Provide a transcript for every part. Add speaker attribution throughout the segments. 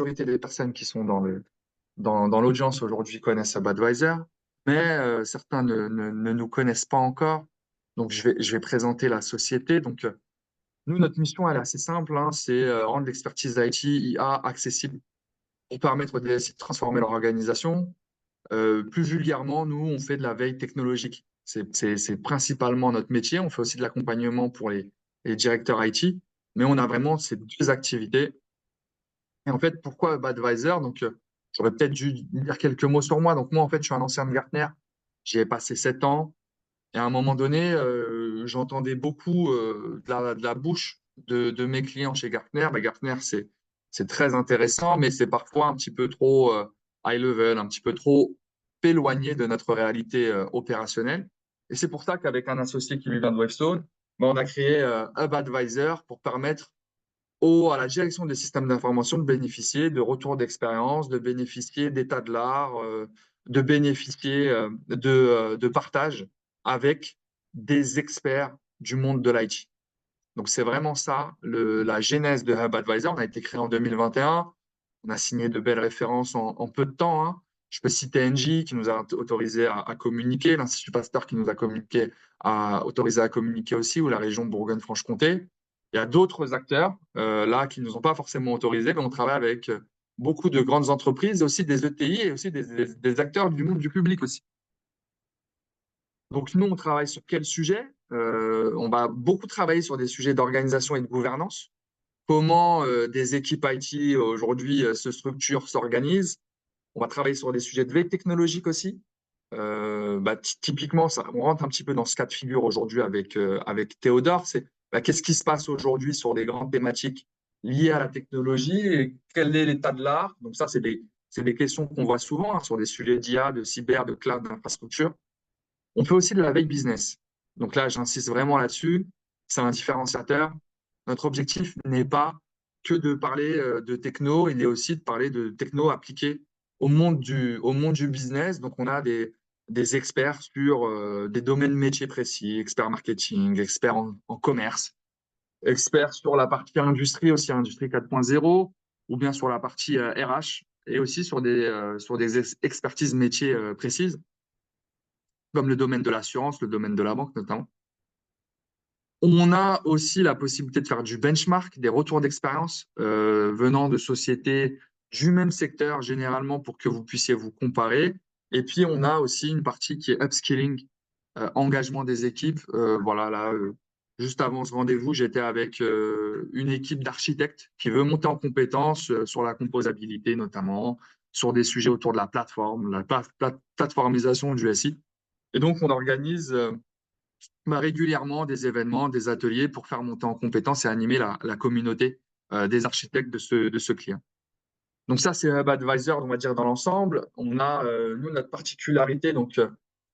Speaker 1: majorité des personnes qui sont dans l'audience aujourd'hui connaissent HubAdvisor, mais certains ne nous connaissent pas encore. Donc, je vais présenter la société. Donc, nous, notre mission, elle est assez simple, hein, c'est rendre l'expertise IT, IA accessible pour permettre aux DSI de transformer leur organisation. Plus vulgairement, nous, on fait de la veille technologique. C'est principalement notre métier. On fait aussi de l'accompagnement pour les directeurs IT, mais on a vraiment ces deux activités. Et en fait, pourquoi HubAdvisor? Donc, j'aurais peut-être dû dire quelques mots sur moi. Donc, moi, en fait, je suis un ancien de Gartner. J'y ai passé 7 ans. Et à un moment donné, j'entendais beaucoup de la bouche de mes clients chez Gartner. Bah, Gartner, c'est très intéressant, mais c'est parfois un petit peu trop high level, un petit peu trop éloigné de notre réalité opérationnelle. Et c'est pour ça qu'avec un associé qui lui vient de Wavestone, bah, on a créé HubAdvisor pour permettre à la direction des systèmes d'information de bénéficier de retours d'expérience, de bénéficier d'état de l'art, de bénéficier de partage avec des experts du monde de l'IT. Donc, c'est vraiment ça, la genèse de HubAdvisor. On a été créé en 2021. On a signé de belles références en peu de temps, hein. Je peux citer NJ qui nous a autorisé à communiquer, l'Institut Pasteur qui nous a autorisé à communiquer aussi, ou la région Bourgogne-Franche-Comté. Il y a d'autres acteurs là qui ne nous ont pas forcément autorisés, mais on travaille avec beaucoup de grandes entreprises, aussi des ETI et aussi des acteurs du monde du public aussi. Donc nous, on travaille sur quel sujet? On va beaucoup travailler sur des sujets d'organisation et de gouvernance. Comment des équipes IT aujourd'hui se structurent, s'organisent. On va travailler sur des sujets de veille technologique aussi. Typiquement, ça, on rentre un petit peu dans ce cas de figure aujourd'hui avec Théodore. C'est qu'est-ce qui se passe aujourd'hui sur des grandes thématiques liées à la technologie et quel est l'état de l'art. Donc ça, c'est des questions qu'on voit souvent hein, sur des sujets d'IA, de cyber, de cloud, d'infrastructure. On fait aussi de la veille business. Donc là, j'insiste vraiment là-dessus. C'est un différenciateur. Notre objectif n'est pas que de parler de techno, il est aussi de parler de techno appliqué au monde du business. Donc, on a des experts sur des domaines métiers précis, experts marketing, experts en commerce, experts sur la partie industrie aussi, industrie 4.0, ou bien sur la partie RH, et aussi sur des expertises métiers précises comme le domaine de l'assurance, le domaine de la banque notamment. On a aussi la possibilité de faire du benchmark, des retours d'expérience venant de sociétés du même secteur généralement pour que vous puissiez vous comparer. Et puis, on a aussi une partie qui est upskilling, engagement des équipes. Voilà, là, juste avant ce rendez-vous, j'étais avec une équipe d'architectes qui veut monter en compétences sur la composabilité notamment, sur des sujets autour de la plateforme, la plateformisation du SI. Et donc, on organise régulièrement des événements, des ateliers pour faire monter en compétences et animer la communauté des architectes de ce client. Donc ça, c'est HubAdvisor, on va dire, dans l'ensemble. On a, nous, notre particularité, donc,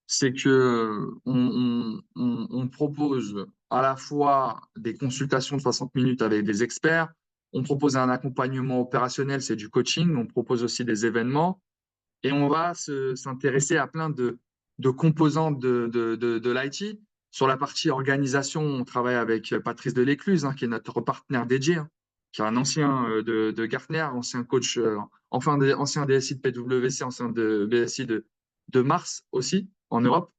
Speaker 1: c'est que on propose à la fois des consultations de 60 minutes avec des experts, on propose un accompagnement opérationnel, c'est du coaching, on propose aussi des événements, et on va s'intéresser à plein de composantes de l'IT. Sur la partie organisation, on travaille avec Patrice Delécluse, hein, qui est notre partenaire dédié, hein, qui est un ancien de Gartner, ancien coach, ancien DSI de PwC, ancien de BSI de Mars aussi, en Europe.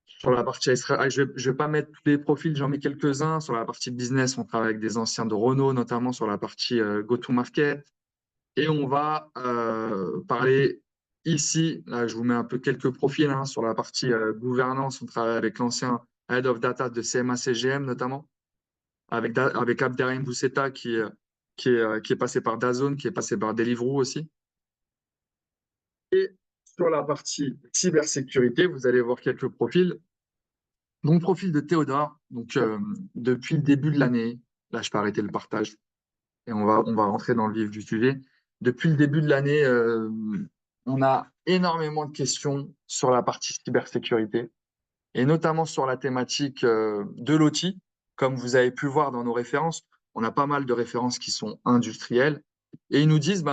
Speaker 1: Sur la partie je vais pas mettre tous les profils, j'en mets quelques-uns. Sur la partie business, on travaille avec des anciens de Renault, notamment sur la partie go-to-market. Et on va parler ici, là je vous mets un peu quelques profils hein, sur la partie gouvernance. On travaille avec l'ancien Head of Data de CMA-CGM notamment, avec Abderrahim Bousseta qui est passé par DAZN, qui est passé par Deliveroo aussi. Et sur la partie cybersécurité, vous allez voir quelques profils. Donc, profil de Théodore, donc depuis le début de l'année, là je peux arrêter le partage et on va rentrer dans le vif du sujet. Depuis le début de l'année, on a énormément de questions sur la partie cybersécurité et notamment sur la thématique de l'OT. Comme vous avez pu voir dans nos références, on a pas mal de références qui sont industrielles et ils nous disent,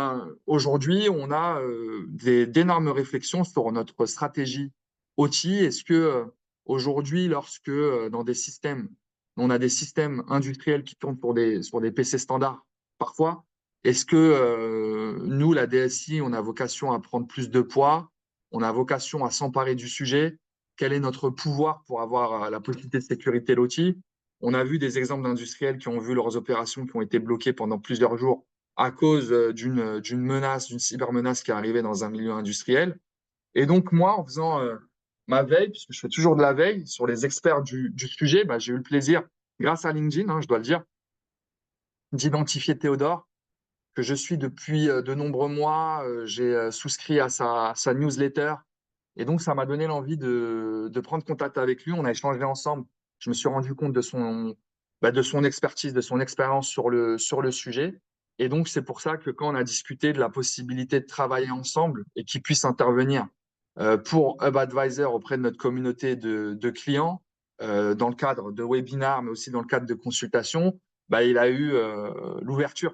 Speaker 1: aujourd'hui, on a d'énormes réflexions sur notre stratégie OT. Est-ce que aujourd'hui, lorsque dans des systèmes, on a des systèmes industriels qui tournent sur des PC standards, parfois, Est-ce que nous, la DSI, on a vocation à prendre plus de poids? On a vocation à s'emparer du sujet? Quel est notre pouvoir pour avoir la possibilité de sécurité l'outil? On a vu des exemples d'industriels qui ont vu leurs opérations qui ont été bloquées pendant plusieurs jours à cause d'une menace, d'une cybermenace qui est arrivée dans un milieu industriel. Et donc, moi, en faisant ma veille, puisque je fais toujours de la veille sur les experts du sujet, bah, j'ai eu le plaisir, grâce à LinkedIn, hein, je dois le dire, d'identifier Théodore, que je suis depuis de nombreux mois. J'ai souscrit à sa newsletter. Et donc, ça m'a donné l'envie de prendre contact avec lui. On a échangé ensemble. Je me suis rendu compte de son expertise, de son expérience sur le sujet. Et donc, c'est pour ça que quand on a discuté de la possibilité de travailler ensemble et qu'il puisse intervenir pour Hub Advisor auprès de notre communauté de clients, dans le cadre de webinars, mais aussi dans le cadre de consultations, bah, il a eu l'ouverture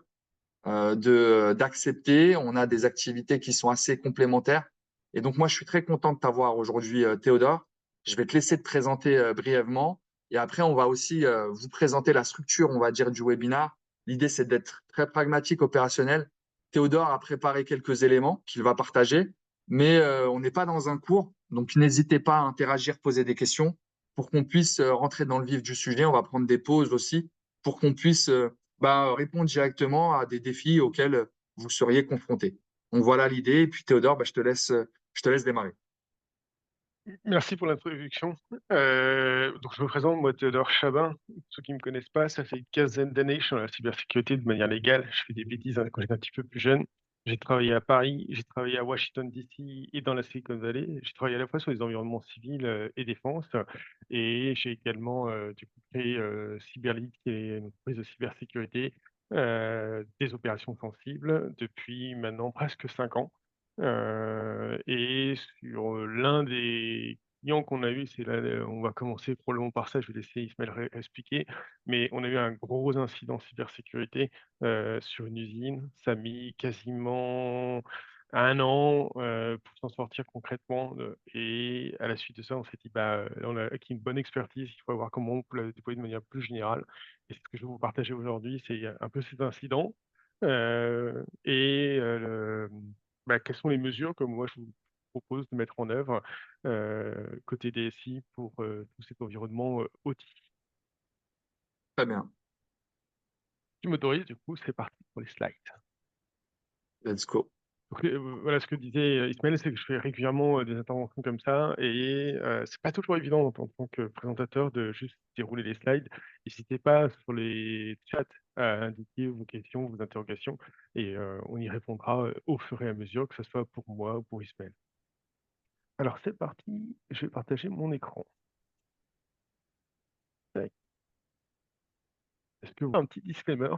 Speaker 1: d'accepter. On a des activités qui sont assez complémentaires. Et donc, moi, je suis très content de t'avoir aujourd'hui, Théodore. Je vais te laisser te présenter brièvement. Et après, on va aussi vous présenter la structure, on va dire, du webinar. L'idée, c'est d'être très pragmatique, opérationnel. Théodore a préparé quelques éléments qu'il va partager, mais on n'est pas dans un cours. Donc, n'hésitez pas à interagir, poser des questions pour qu'on puisse rentrer dans le vif du sujet. On va prendre des pauses aussi pour qu'on puisse bah, répondre directement à des défis auxquels vous seriez confrontés. Donc voilà l'idée. Et puis Théodore, bah, je te laisse démarrer.
Speaker 2: Merci pour l'introduction. Donc je me présente, moi, Théodore Chabin. Pour ceux qui ne me connaissent pas, ça fait une quinzaine d'années que je suis dans la cybersécurité de manière légale. Je fais des bêtises, hein, quand j'étais un petit peu plus jeune. J'ai travaillé à Paris, j'ai travaillé à Washington, D.C. et dans la Silicon Valley. J'ai travaillé à la fois sur les environnements civils et défense. Et j'ai également du coup, créé Cyberlead, qui est une entreprise de cybersécurité, des opérations sensibles depuis maintenant presque 5 ans. Et sur l'un des clients qu'on a eu, c'est là, on va commencer probablement par ça, je vais laisser Ismaël expliquer, mais on a eu un gros incident cybersécurité sur une usine. Ça a mis quasiment 1 an pour s'en sortir concrètement. Et à la suite de ça, on s'est dit, bah, on a acquis une bonne expertise, il faut voir comment on peut la déployer de manière plus générale. Et ce que je vais vous partager aujourd'hui, c'est un peu cet incident. Et bah, quelles sont les mesures que moi je vous propose de mettre en œuvre côté DSI pour tout cet environnement OT.
Speaker 1: Très bien.
Speaker 2: Tu m'autorises, du coup, c'est parti pour les slides.
Speaker 1: Let's go.
Speaker 2: Donc, voilà ce que disait Ismaël, c'est que je fais régulièrement des interventions comme ça et c'est pas toujours évident en tant que présentateur de juste dérouler les slides. N'hésitez pas sur les chats à indiquer vos questions, vos interrogations et on y répondra au fur et à mesure, que ce soit pour moi ou pour Ismaël. Alors c'est parti, je vais partager mon écran. Tac. Est-ce que vous un petit disclaimer,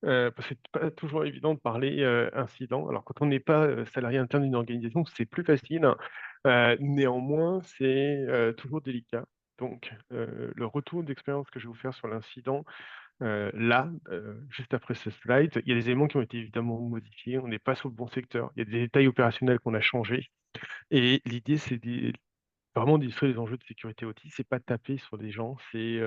Speaker 2: parce que c'est pas toujours évident de parler, incident. Alors quand on n'est pas, salarié interne d'une organisation, c'est plus facile, hein. Néanmoins, c'est, toujours délicat. Donc, le retour d'expérience que je vais vous faire sur l'incident, là, juste après ce slide, il y a des éléments qui ont été évidemment modifiés. On n'est pas sur le bon secteur. Il y a des détails opérationnels qu'on a changés et l'idée, vraiment d'illustrer les enjeux de sécurité OT, c'est pas taper sur des gens, c'est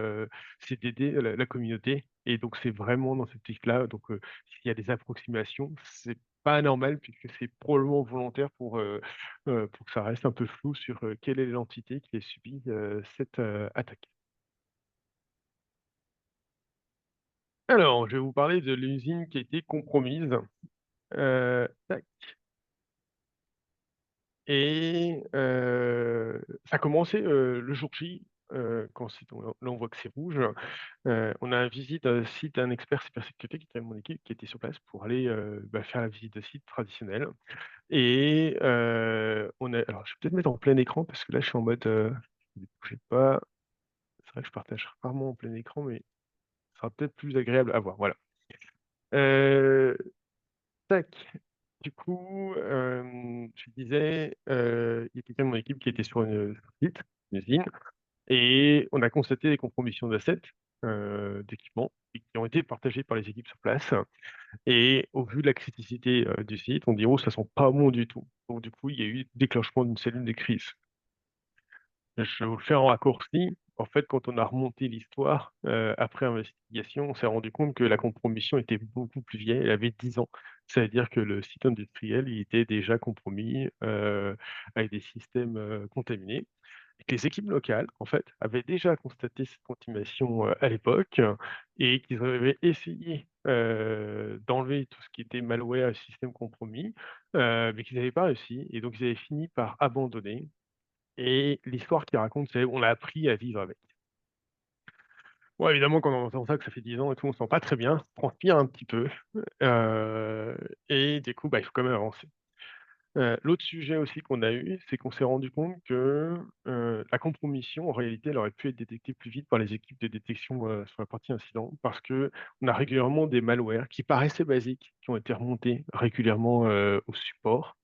Speaker 2: d'aider la communauté et donc c'est vraiment dans cette optique-là, donc s'il y a des approximations, c'est pas anormal puisque c'est probablement volontaire pour que ça reste un peu flou sur, quelle est l'entité qui a subi, cette, attaque. Alors, je vais vous parler de l'usine qui a été compromise, tac. Et ça a commencé, le jour J, quand là on voit que c'est rouge. On a un visite, site d'un expert cybersécurité qui était de mon équipe, qui était sur place pour aller, bah, faire la visite de site traditionnelle et on a alors je vais peut-être mettre en plein écran parce que là je suis en mode, ne bougez pas. C'est vrai que je partage rarement en plein écran, mais ce sera peut-être plus agréable à voir, voilà. Heu, tac, du coup, je disais, il y a quelqu'un de mon équipe qui était sur site, une usine. Et on a constaté des compromissions d'assets, d'équipements et qui ont été partagés par les équipes sur place et au vu de la criticité, du site, on dit: «Oh, ça sent pas bon du tout». Donc du coup, il y a eu déclenchement d'une cellule de crise. Je vais vous le faire en raccourci. en fait, quand on a remonté l'histoire, après investigation, on s'est rendu compte que la compromission était beaucoup plus vieille, elle avait 10 ans. C'est-à-dire que le site industriel, il était déjà compromis, avec des systèmes, contaminés et que les équipes locales, en fait, avaient déjà constaté cette contamination, à l'époque et qu'ils avaient essayé, d'enlever tout ce qui était malware et système compromis, mais qu'ils n'avaient pas réussi et donc ils avaient fini par abandonner et l'histoire qu'ils racontent, c'est: «On a appris à vivre avec». Bon, évidemment, quand on entend ça, que ça fait 10 ans et tout, on se sent pas très bien, on transpire un petit peu, heu et du coup, bah, il faut quand même avancer. L'autre sujet aussi qu'on a eu, c'est qu'on s'est rendu compte que, la compromission, en réalité, elle aurait pu être détectée plus vite par les équipes de détection, sur la partie incident. Parce qu'on a régulièrement des malwares qui paraissaient basiques, qui ont été remontés régulièrement, au support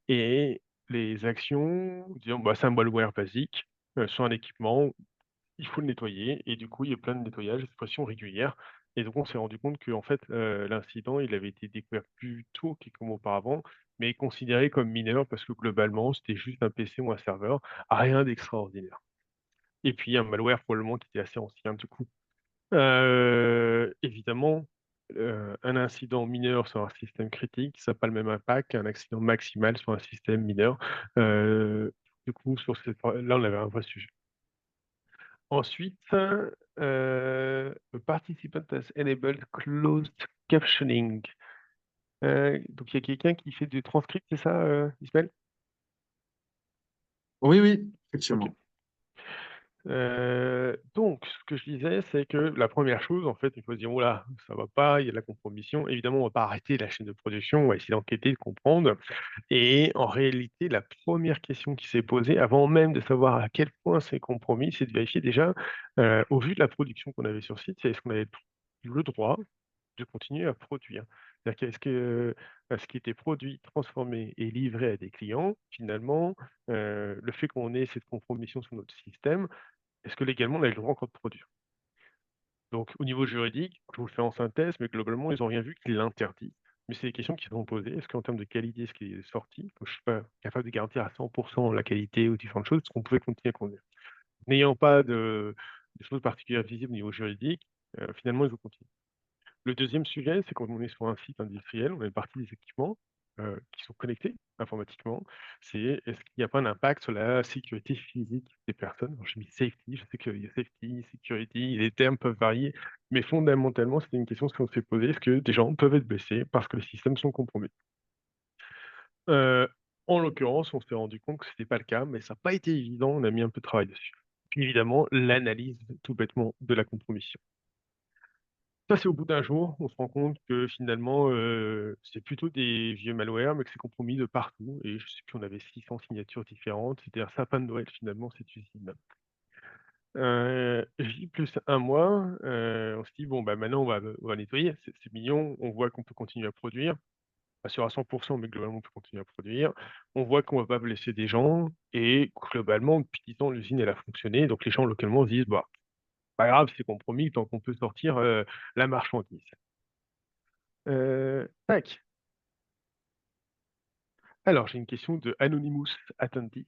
Speaker 2: et les actions disant: «Bah, c'est un malware basique, sur un équipement, il faut le nettoyer» et du coup, il y a plein de nettoyages, de façon régulière et donc on s'est rendu compte qu'en fait, l'incident, il avait été découvert plus tôt quelques mois auparavant, mais considéré comme mineur parce que globalement, c'était juste un PC ou un serveur, rien d'extraordinaire et puis un malware probablement qui était assez ancien du coup. Évidemment, un incident mineur sur un système critique, ça a pas le même impact qu'un accident maximal sur un système mineur. Heu, du coup, sur cette là, on avait un vrai sujet. Ensuite, the participant has enabled closed captioning. Donc il y a quelqu'un qui fait du transcript, c'est ça, Ismaël?
Speaker 1: Oui, oui,
Speaker 2: OK.
Speaker 1: effectivement.
Speaker 2: Donc ce que je disais, c'est que la première chose, en fait, il faut se dire: «Ouh là, ça va pas, il y a de la compromission». Évidemment, on va pas arrêter la chaîne de production, on va essayer d'enquêter, de comprendre et en réalité, la première question qui s'est posée, avant même de savoir à quel point c'est compromis, c'est de vérifier déjà, au vu de la production qu'on avait sur site, c'est est-ce qu'on avait le droit de continuer à produire. C'est-à-dire qu'est-ce que, ce qui était produit, transformé et livré à des clients, finalement, le fait qu'on ait cette compromission sur notre système, est-ce que légalement on a le droit encore de produire? Donc au niveau juridique, je vous le fais en synthèse, mais globalement, ils ont rien vu qui l'interdit. Mais c'est des questions qui sont posées. Est-ce qu'en termes de qualité, ce qui est sorti, comme je suis pas capable de garantir à 100 la qualité ou différentes choses, est-ce qu'on pouvait continuer à conduire? N'ayant pas de choses particulières visibles au niveau juridique, finalement, ils ont continué. Le deuxième sujet, c'est quand on est sur un site industriel, on a une partie des équipements, qui sont connectés informatiquement. C'est est-ce qu'il n'y a pas un impact sur la sécurité physique des personnes? Alors j'ai mis safety, je sais qu'il y a safety, security, les termes peuvent varier, mais fondamentalement, c'était une question qu'on s'est posée, est-ce que des gens peuvent être blessés parce que les systèmes sont compromis? Heu, En l'occurrence, on s'est rendu compte que ce n'était pas le cas, mais ça n'a pas été évident, on a mis un peu de travail dessus. Puis évidemment, l'analyse tout bêtement de la compromission. Ça, c'est au bout d'un jour, on se rend compte que finalement, c'est plutôt des vieux malwares, mais que c'est compromis de partout et je sais plus, on avait 600 signatures différentes. C'était un sapin de Noël finalement, cette usine. J plus 1 mois, on se dit: «Bon, bah, maintenant on va nettoyer, c'est mignon». On voit qu'on peut continuer à produire, pas sûr à 100 mais globalement on peut continuer à produire. On voit qu'on va pas blesser des gens et globalement depuis 10 ans l'usine elle a fonctionné, donc les gens localement se disent: «Bah, pas grave, c'est compromis tant qu'on peut sortir, la marchandise». Tac. Alors, j'ai une question de Anonymous Attendee.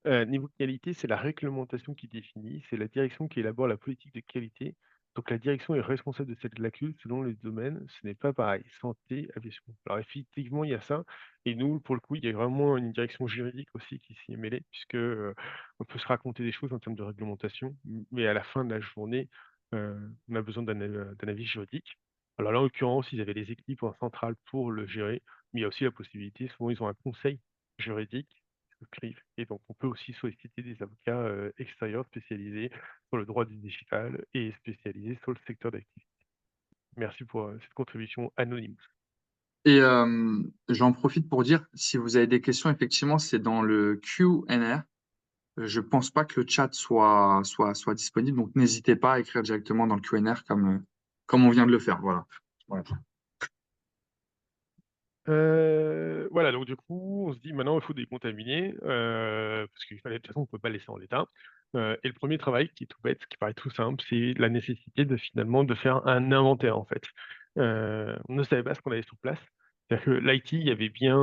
Speaker 2: Niveau qualité, c'est la réglementation qui définit, c'est la direction qui élabore la politique de qualité. Donc la direction est responsable de cette lacune selon les domaines, ce n'est pas pareil. Santé, aviation. Alors effectivement, il y a ça et nous, pour le coup, il y a vraiment une direction juridique aussi qui s'y est mêlée puisque, on peut se raconter des choses en termes de réglementation, mais à la fin de la journée, on a besoin d'un avis juridique. Alors là, en l'occurrence, ils avaient les équipes en centrale pour le gérer, mais il y a aussi la possibilité, souvent ils ont un conseil juridique Cliff et donc on peut aussi solliciter des avocats, extérieurs spécialisés sur le droit du digital et spécialisés sur le secteur d'activité. Merci pour, cette contribution anonyme.
Speaker 1: Et j'en profite pour dire, si vous avez des questions, effectivement, c'est dans le Q&A. Je pense pas que le chat soit disponible, donc n'hésitez pas à écrire directement dans le Q&A comme on vient de le faire. Voilà. Voilà.
Speaker 2: Voilà, donc du coup, on se dit: «Maintenant, il faut décontaminer», parce qu'il fallait de toute façon, on ne peut pas le laisser en l'état. Et le premier travail qui est tout bête, qui paraît tout simple, c'est la nécessité de finalement de faire un inventaire, en fait. On ne savait pas ce qu'on avait sur place C'est-à-dire que l'IT, il y avait bien,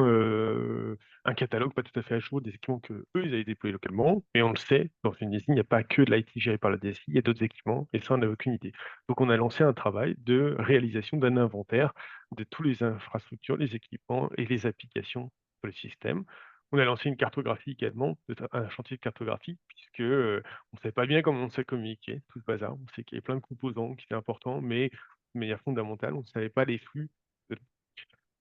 Speaker 2: un catalogue pas tout à fait à jour des équipements qu'eux, ils avaient déployés localement, mais on le sait, dans une DSI, il n'y a pas que de l'IT géré par la DSI, il y a d'autres équipements et ça, on n'avait aucune idée. Donc on a lancé un travail de réalisation d'un inventaire de tous les infrastructures, les équipements et les applications sur le système. On a lancé une cartographie également, un chantier de cartographie puisque, on ne savait pas bien comment on s'est communiquer, tout ce bazar. On sait qu'il y avait plein de composants qui étaient importants, mais de manière fondamentale, on ne savait pas les flux.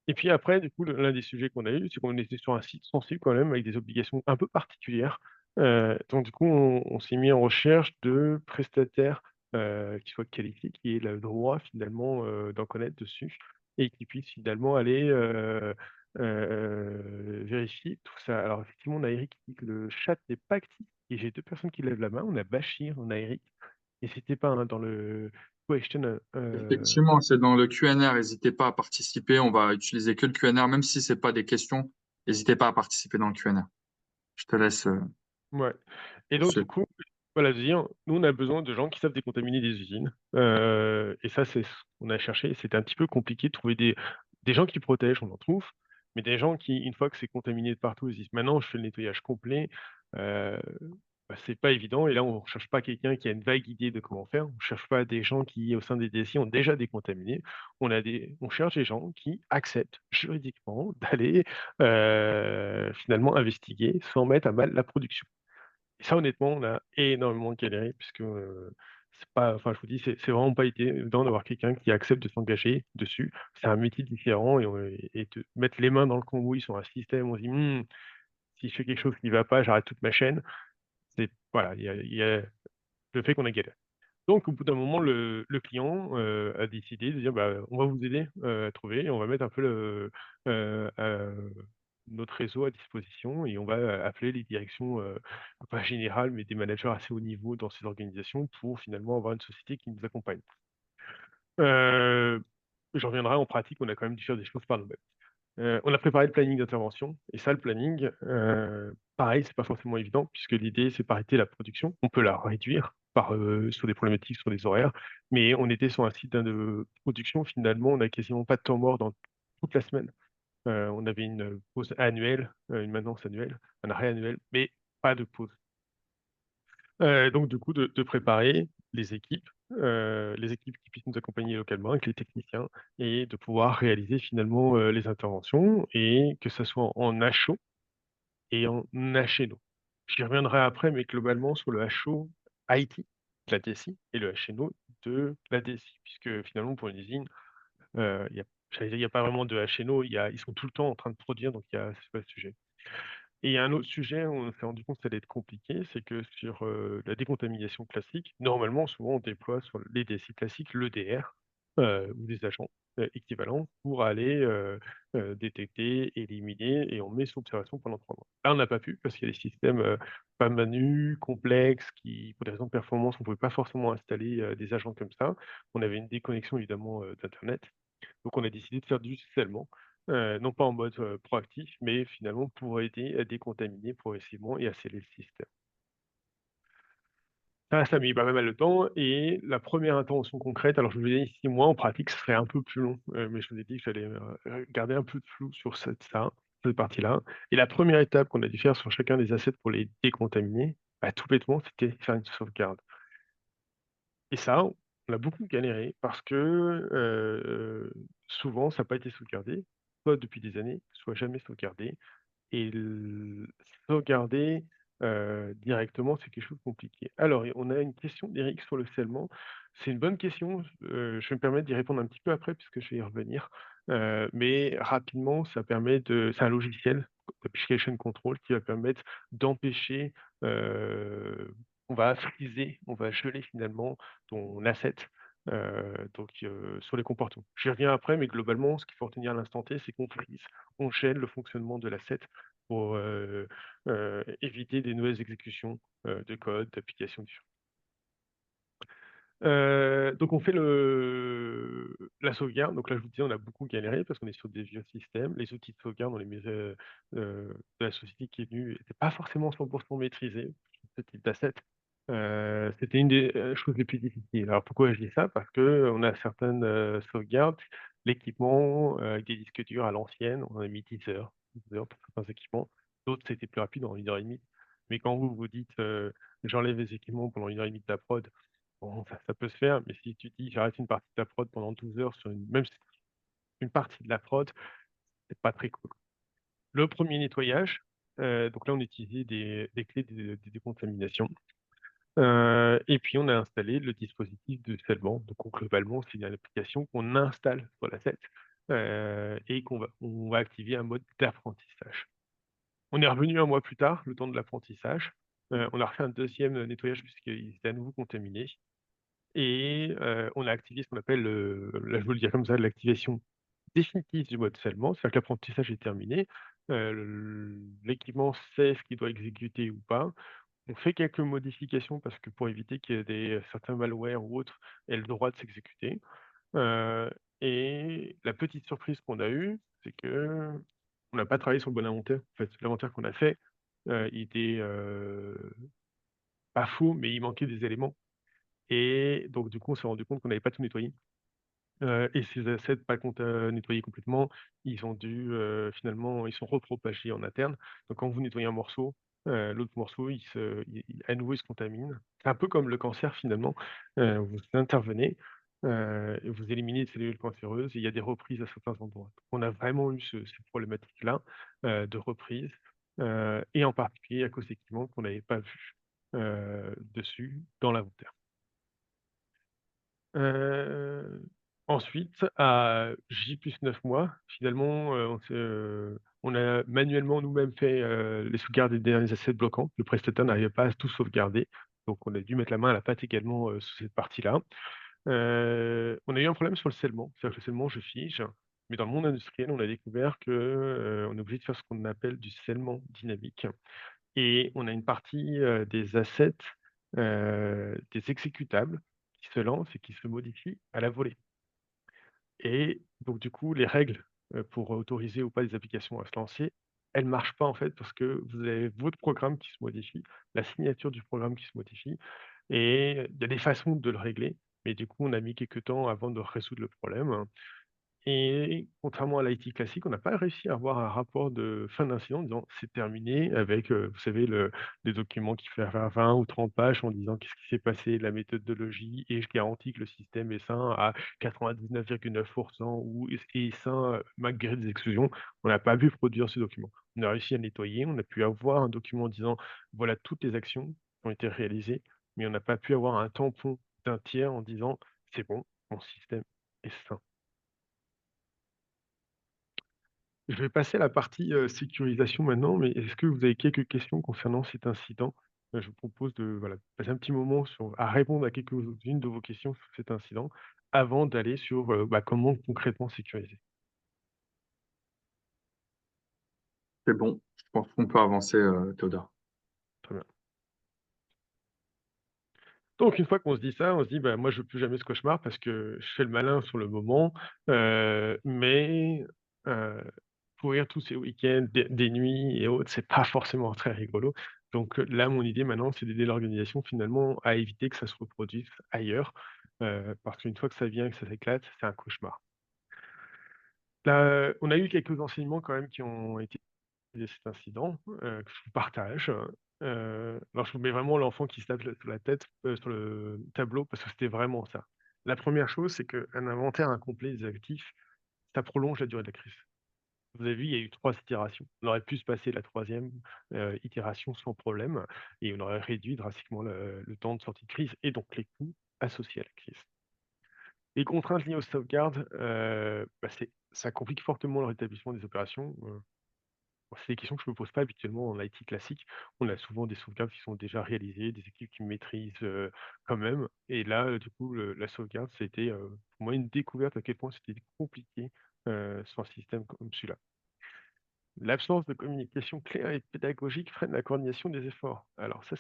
Speaker 2: Et puis après, du coup, l'un des sujets qu'on a eu, c'est qu'on était sur un site sensible quand même, avec des obligations un peu particulières. Donc du coup, on s'est mis en recherche de prestataires, qui soient qualifiés, qui aient le droit finalement, d'en connaître dessus et qui puissent finalement aller, vérifier tout ça. Alors effectivement, on a Eric qui dit que le chat n'est pas actif et j'ai 2 personnes qui lèvent la main. On a Bachir, on a Eric et c'était pas, hein, dans le question,
Speaker 1: Effectivement, c'est dans le Q&R. N'hésitez pas à participer. On va utiliser que le Q&R, même si c'est pas des questions. N'hésitez pas à participer dans le Q&R. Je te laisse
Speaker 2: ouais. Et donc du
Speaker 1: poursuivre.
Speaker 2: coup, voilà, je veux dire, nous, on a besoin de gens qui savent décontaminer des usines, et ça, c'est ce qu'on a cherché. C'était un petit peu compliqué de trouver des gens qui protègent, on en trouve, mais des gens qui, une fois que c'est contaminé de partout, ils se disent: «Maintenant, je fais le nettoyage complet», heu, bah, c'est pas évident et là, on cherche pas quelqu'un qui a une vague idée de comment faire. On cherche pas des gens qui, au sein des DSI, ont déjà décontaminé. On cherche des gens qui acceptent juridiquement d'aller, finalement investiguer sans mettre à mal la production. Et ça, honnêtement, on a énormément galéré puisque, c'est pas enfin, je vous dis, c'est vraiment pas évident d'avoir quelqu'un qui accepte de s'engager dessus. C'est un métier différent et de mettre les mains dans le cambouis sur un système, on se dit: si je fais quelque chose qui ne va pas, j'arrête toute ma chaîne». C'est voilà, il y a le fait qu'on a galéré. Donc au bout d'un moment, le client, a décidé de dire: «Bah, on va vous aider, à trouver et on va mettre un peu notre réseau à disposition et on va, appeler les directions, pas générales, mais des managers assez haut niveau dans ces organisations pour finalement avoir une société qui nous accompagne». Heu, J'en reviendrai en pratique, on a quand même dû faire des choses par nous-mêmes. On a préparé le planning d'intervention et ça, le planning, pareil, c'est pas forcément évident puisque l'idée, c'est pas la production. On peut la réduire par, sur des problématiques, sur des horaires, mais on était sur un site, de production, finalement, on a quasiment pas de temps mort dans toute la semaine. On avait une pause annuelle, une maintenance annuelle, un arrêt annuel, mais pas de pause. Donc du coup, de préparer les équipes qui puissent nous accompagner localement avec les techniciens et de pouvoir réaliser finalement, les interventions et que ça soit en HO et en HNO. J'y reviendrai après, mais globalement sur le HO IT de la DSI et le HNO de la DSI, puisque finalement pour une usine, il y a j'allais dire, il y a pas vraiment de HNO, ils sont tout le temps en train de produire, donc c'est pas le sujet. Et il y a un autre sujet où on s'est rendu compte que ça allait être compliqué, c'est que sur, la décontamination classique, normalement, souvent, on déploie sur les DSI classiques l'EDR, ou des agents, équivalents pour aller, détecter, éliminer et on met sous observation pendant 3 mois. Là, on n'a pas pu parce qu'il y a des systèmes, pas manus, complexes, qui pour des raisons de performance, on ne pouvait pas forcément installer, des agents comme ça. On avait une déconnexion évidemment, d'internet. Donc on a décidé de faire du sellement, non pas en mode, proactif, mais finalement pour aider à décontaminer progressivement et à sceller le système. Ça a mis pas mal de temps et la première intervention concrète, alors je vous ai dit 6 mois, en pratique ce serait un peu plus long, mais je vous ai dit que j'allais, garder un peu de flou sur cette partie-là et la première étape qu'on a dû faire sur chacun des assets pour les décontaminer, bah, tout bêtement, c'était faire une sauvegarde. Et ça, on a beaucoup galéré parce que, souvent ça n'a pas été sauvegardé, soit depuis des années, soit jamais sauvegardé et sauvegarder, directement, c'est quelque chose de compliqué. Alors et on a une question d'Eric sur le scellement. C'est une bonne question, je vais me permettre d'y répondre un petit peu après puisque je vais y revenir, mais rapidement, ça permet de c'est un logiciel, Application Control, qui va permettre d'empêcher, on va friser, on va geler finalement ton asset, sur les comportements. J'y reviens après, mais globalement, ce qu'il faut retenir à l'instant T, c'est qu'on frise, on gèle le fonctionnement de l'asset pour, éviter des nouvelles exécutions, de code, d'applications différentes. Donc on fait la sauvegarde. Donc là, je vous disais, on a beaucoup galéré parce qu'on est sur des vieux systèmes. Les outils de sauvegarde, on les met, de la société qui est venue, n'étaient pas forcément 100 maîtrisés, ce type d'asset. C'était une des, choses les plus difficiles. Alors pourquoi je dis ça? Parce qu'on a certaines, sauvegardes, l'équipement, avec des disques durs à l'ancienne, on a mis 10 heures pour certains équipements. D'autres, c'était plus rapide en 1 heure et demie. Mais quand vous vous dites, «J'enlève les équipements pendant 1 heure et demie de ta prod», bon, ça peut se faire, mais si tu dis: «J'arrête une partie de ta prod pendant 12 heures sur une» même si une partie de la prod, c'est pas très cool. Le premier nettoyage, donc là, on utilisait des clés de décontamination. Et puis on a installé le dispositif de scellement. Donc globalement, c'est une application qu'on installe sur l'asset, et on va activer un mode d'apprentissage. On est revenu 1 mois plus tard, le temps de l'apprentissage, on a refait un deuxième nettoyage puisqu'il était à nouveau contaminé et on a activé ce qu'on appelle, là je veux le dire comme ça, l'activation définitive du mode scellement. C'est-à-dire que l'apprentissage est terminé, l'équipement sait ce qu'il doit exécuter ou pas. On fait quelques modifications parce que pour éviter qu'il y ait certains malwares ou autres aient le droit de s'exécuter, heu et la petite surprise qu'on a eue, c'est qu'on n'a pas travaillé sur le bon inventaire. En fait, l'inventaire qu'on a fait, il était, pas faux, mais il manquait des éléments et donc du coup, on s'est rendu compte qu'on n'avait pas tout nettoyé. Et ces assets pas nettoyés complètement, ils ont dû, finalement ils sont repropagés en interne. Donc quand vous nettoyez un morceau, l'autre morceau il à nouveau il se contamine. C'est un peu comme le cancer finalement, vous intervenez, et vous éliminez les cellules cancéreuses et il y a des reprises à certains endroits. On a vraiment eu ces problématiques-là, de reprise, et en particulier à cause d'équipements qu'on n'avait pas vus, dessus dans l'inventaire. Heu, Ensuite, à J+9 mois, finalement, on a manuellement nous-mêmes fait, les sauvegardes des derniers assets bloquants. Le prestataire n'arrivait pas à tout sauvegarder, donc on a dû mettre la main à la pâte également, sur cette partie-là. On a eu un problème sur le scellement, c'est-à-dire que le scellement, je fige, mais dans le monde industriel, on a découvert que, on est obligé de faire ce qu'on appelle du scellement dynamique et on a une partie, des assets, des exécutables qui se lancent et qui se modifient à la volée et donc du coup, les règles, pour autoriser ou pas des applications à se lancer, elles marchent pas en fait parce que vous avez votre programme qui se modifie, la signature du programme qui se modifie et il y a des façons de le régler, mais du coup, on a mis quelques temps avant de résoudre le problème. Et contrairement à l'IT classique, on n'a pas réussi à avoir un rapport de fin d'incident en disant: «C'est terminé» avec, vous savez les documents qui fait faire 20 ou 30 pages en disant qu'est-ce qui s'est passé, la méthodologie et je garantis que le système est sain à 99,9 ou est sain, malgré des exclusions. On n'a pas pu produire ce document. On a réussi à nettoyer, on a pu avoir un document disant: «Voilà toutes les actions qui ont été réalisées», mais on n'a pas pu avoir un tampon d'un tiers en disant: «C'est bon, mon système est sain». Je vais passer à la partie, sécurisation maintenant, mais est-ce que vous avez quelques questions concernant cet incident? Je vous propose de, voilà, passer un petit moment à répondre à quelques-unes de vos questions sur cet incident, avant d'aller sur, comment concrètement sécuriser.
Speaker 1: C'est bon, je pense qu'on peut avancer, Théodore.
Speaker 2: Très bien. Donc une fois qu'on se dit ça, on se dit: «Bah, moi, je veux plus jamais ce cauchemar parce que je fais le malin sur le moment, mais heu, courir tous ces week-ends, des nuits et autres, c'est pas forcément très rigolo». Donc là, mon idée maintenant, c'est d'aider l'organisation finalement à éviter que ça se reproduise ailleurs, parce qu'une fois que ça vient et que ça s'éclate, c'est un cauchemar. Là, on a eu quelques enseignements quand même qui ont été de cet incident, que je vous partage. Alors je vous mets vraiment l'enfant qui se tape sur la tête, sur le tableau parce que c'était vraiment ça. La première chose, c'est qu'un inventaire incomplet des actifs, ça prolonge la durée de la crise. Vous avez vu, il y a eu 3 itérations. On aurait pu se passer la troisième itération sans problème et on aurait réduit drastiquement le temps de sortie de crise et donc les coûts associés à la crise. Les contraintes liées aux sauvegardes, ça complique fortement le rétablissement des opérations. Bon, c'est des questions que je me pose pas habituellement en IT classique. On a souvent des sauvegardes qui sont déjà réalisées, des équipes qui maîtrisent, quand même et là, du coup, la sauvegarde, c'était, pour moi une découverte à quel point c'était compliqué, sur un système comme celui-là. L'absence de communication claire et pédagogique freine la coordination des efforts. Alors ça,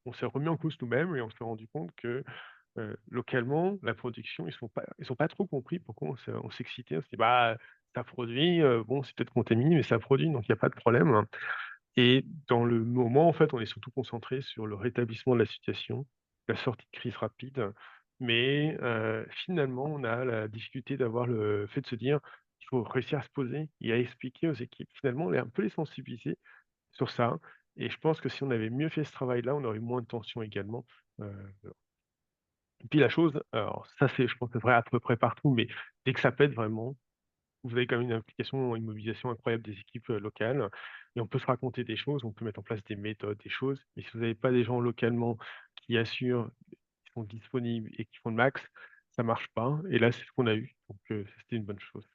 Speaker 2: on s'est remis en cause nous-mêmes et on s'est rendu compte que, localement, la production, ils sont pas trop compris pourquoi on s'excitait. On s'est dit: «Bah, ça produit, bon, c'est peut-être contaminé, mais ça produit, donc il y a pas de problème». Et dans le moment, en fait, on est surtout concentré sur le rétablissement de la situation, la sortie de crise rapide, mais finalement, on a la difficulté d'avoir le fait de se dire: «Il faut réussir à se poser et à expliquer aux équipes». Finalement, on est un peu les sensibiliser sur ça et je pense que si on avait mieux fait ce travail-là, on aurait eu moins de tension également, heu et puis la chose, alors ça, c'est je pense que c'est vrai à peu près partout, mais dès que ça pète vraiment, vous avez quand même une implication, une mobilisation incroyable des équipes, locales et on peut se raconter des choses, on peut mettre en place des méthodes, des choses, mais si vous n'avez pas des gens localement qui assurent, qui sont disponibles et qui font le max, ça marche pas et là, c'est ce qu'on a eu, donc c'était une bonne chose.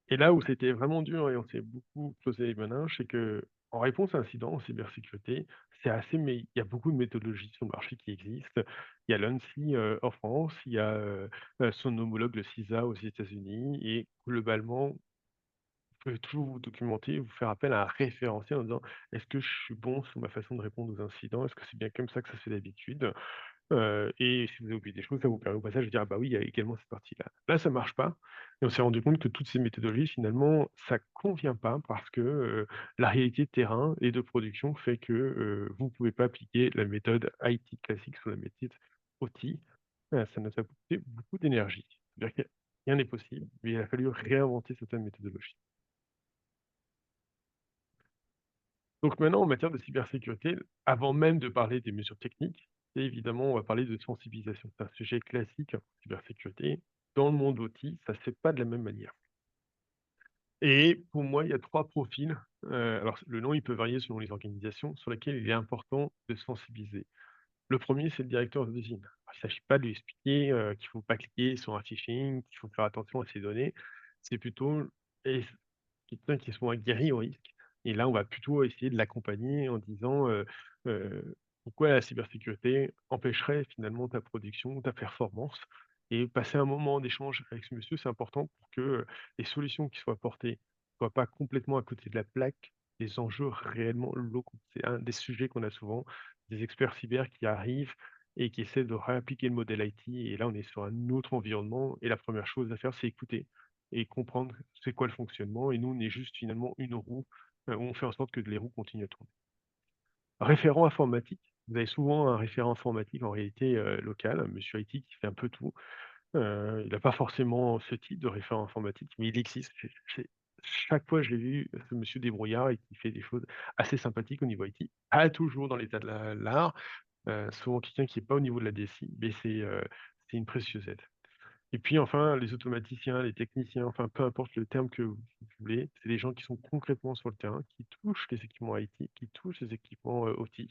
Speaker 2: Et là où c'était vraiment dur et on s'est beaucoup creusé les méninges, c'est qu'en réponse à un incident en cybersécurité, c'est assez mais il y a beaucoup de méthodologies sur le marché qui existent. Il y a l'ANSSI, en France, il y a, son homologue, le CISA aux États-Unis et globalement, vous pouvez toujours vous documenter, vous faire appel à un référentiel en disant: «Est-ce que je suis bon sur ma façon de répondre aux incidents? Est-ce que c'est bien comme ça que ça se fait d'habitude?» Et si vous avez oublié des choses, ça vous permet au passage de dire: «Ah bah oui, il y a également cette partie-là». Là, ça marche pas et on s'est rendu compte que toutes ces méthodologies, finalement, ça convient pas parce que, la réalité de terrain et de production fait que, vous pouvez pas appliquer la méthode IT classique sur la méthode OT. Ça nous a coûté beaucoup d'énergie. C'est-à-dire que rien n'est possible, mais il a fallu réinventer certaines méthodologies. Donc maintenant, en matière de cybersécurité, avant même de parler des mesures techniques, c'est évidemment, on va parler de sensibilisation. C'est un sujet classique en cybersécurité. Dans le monde OT, ça ne se fait pas de la même manière. Et pour moi, il y a 3 profils, alors le nom, il peut varier selon les organisations, sur lesquels il est important de sensibiliser. Le premier, c'est le directeur d'usine. Alors, il ne s'agit pas de lui expliquer, qu'il ne faut pas cliquer sur un phishing, qu'il faut faire attention à ses données. C'est plutôt et quelqu'un qui est souvent aguerri au risque et là, on va plutôt essayer de l'accompagner en disant, pourquoi la cybersécurité empêcherait finalement ta production, ta performance et passer un moment d'échange avec ce monsieur, c'est important pour que, les solutions qui soient apportées ne soient pas complètement à côté de la plaque, des enjeux réellement locaux. C'est un des sujets qu'on a souvent, des experts cyber qui arrivent et qui essaient de réappliquer le modèle IT et là, on est sur un autre environnement et la première chose à faire, c'est écouter et comprendre c'est quoi le fonctionnement et nous, on est juste finalement une roue, où on fait en sorte que les roues continuent à tourner. Référent informatique, vous avez souvent un référent informatique en réalité, local, un monsieur IT qui fait un peu tout. Il n'a pas forcément ce type de référent informatique, mais il existe. Chaque fois je l'ai vu, ce monsieur débrouillard et qui fait des choses assez sympathiques au niveau IT. Pas toujours dans l'état de l'art, souvent quelqu'un qui est pas au niveau de la DSI, mais c'est une précieuse aide. Et puis enfin, les automaticiens, les techniciens, enfin peu importe le terme que vous voulez, c'est des gens qui sont concrètement sur le terrain, qui touchent les équipements IT, qui touchent les équipements, OT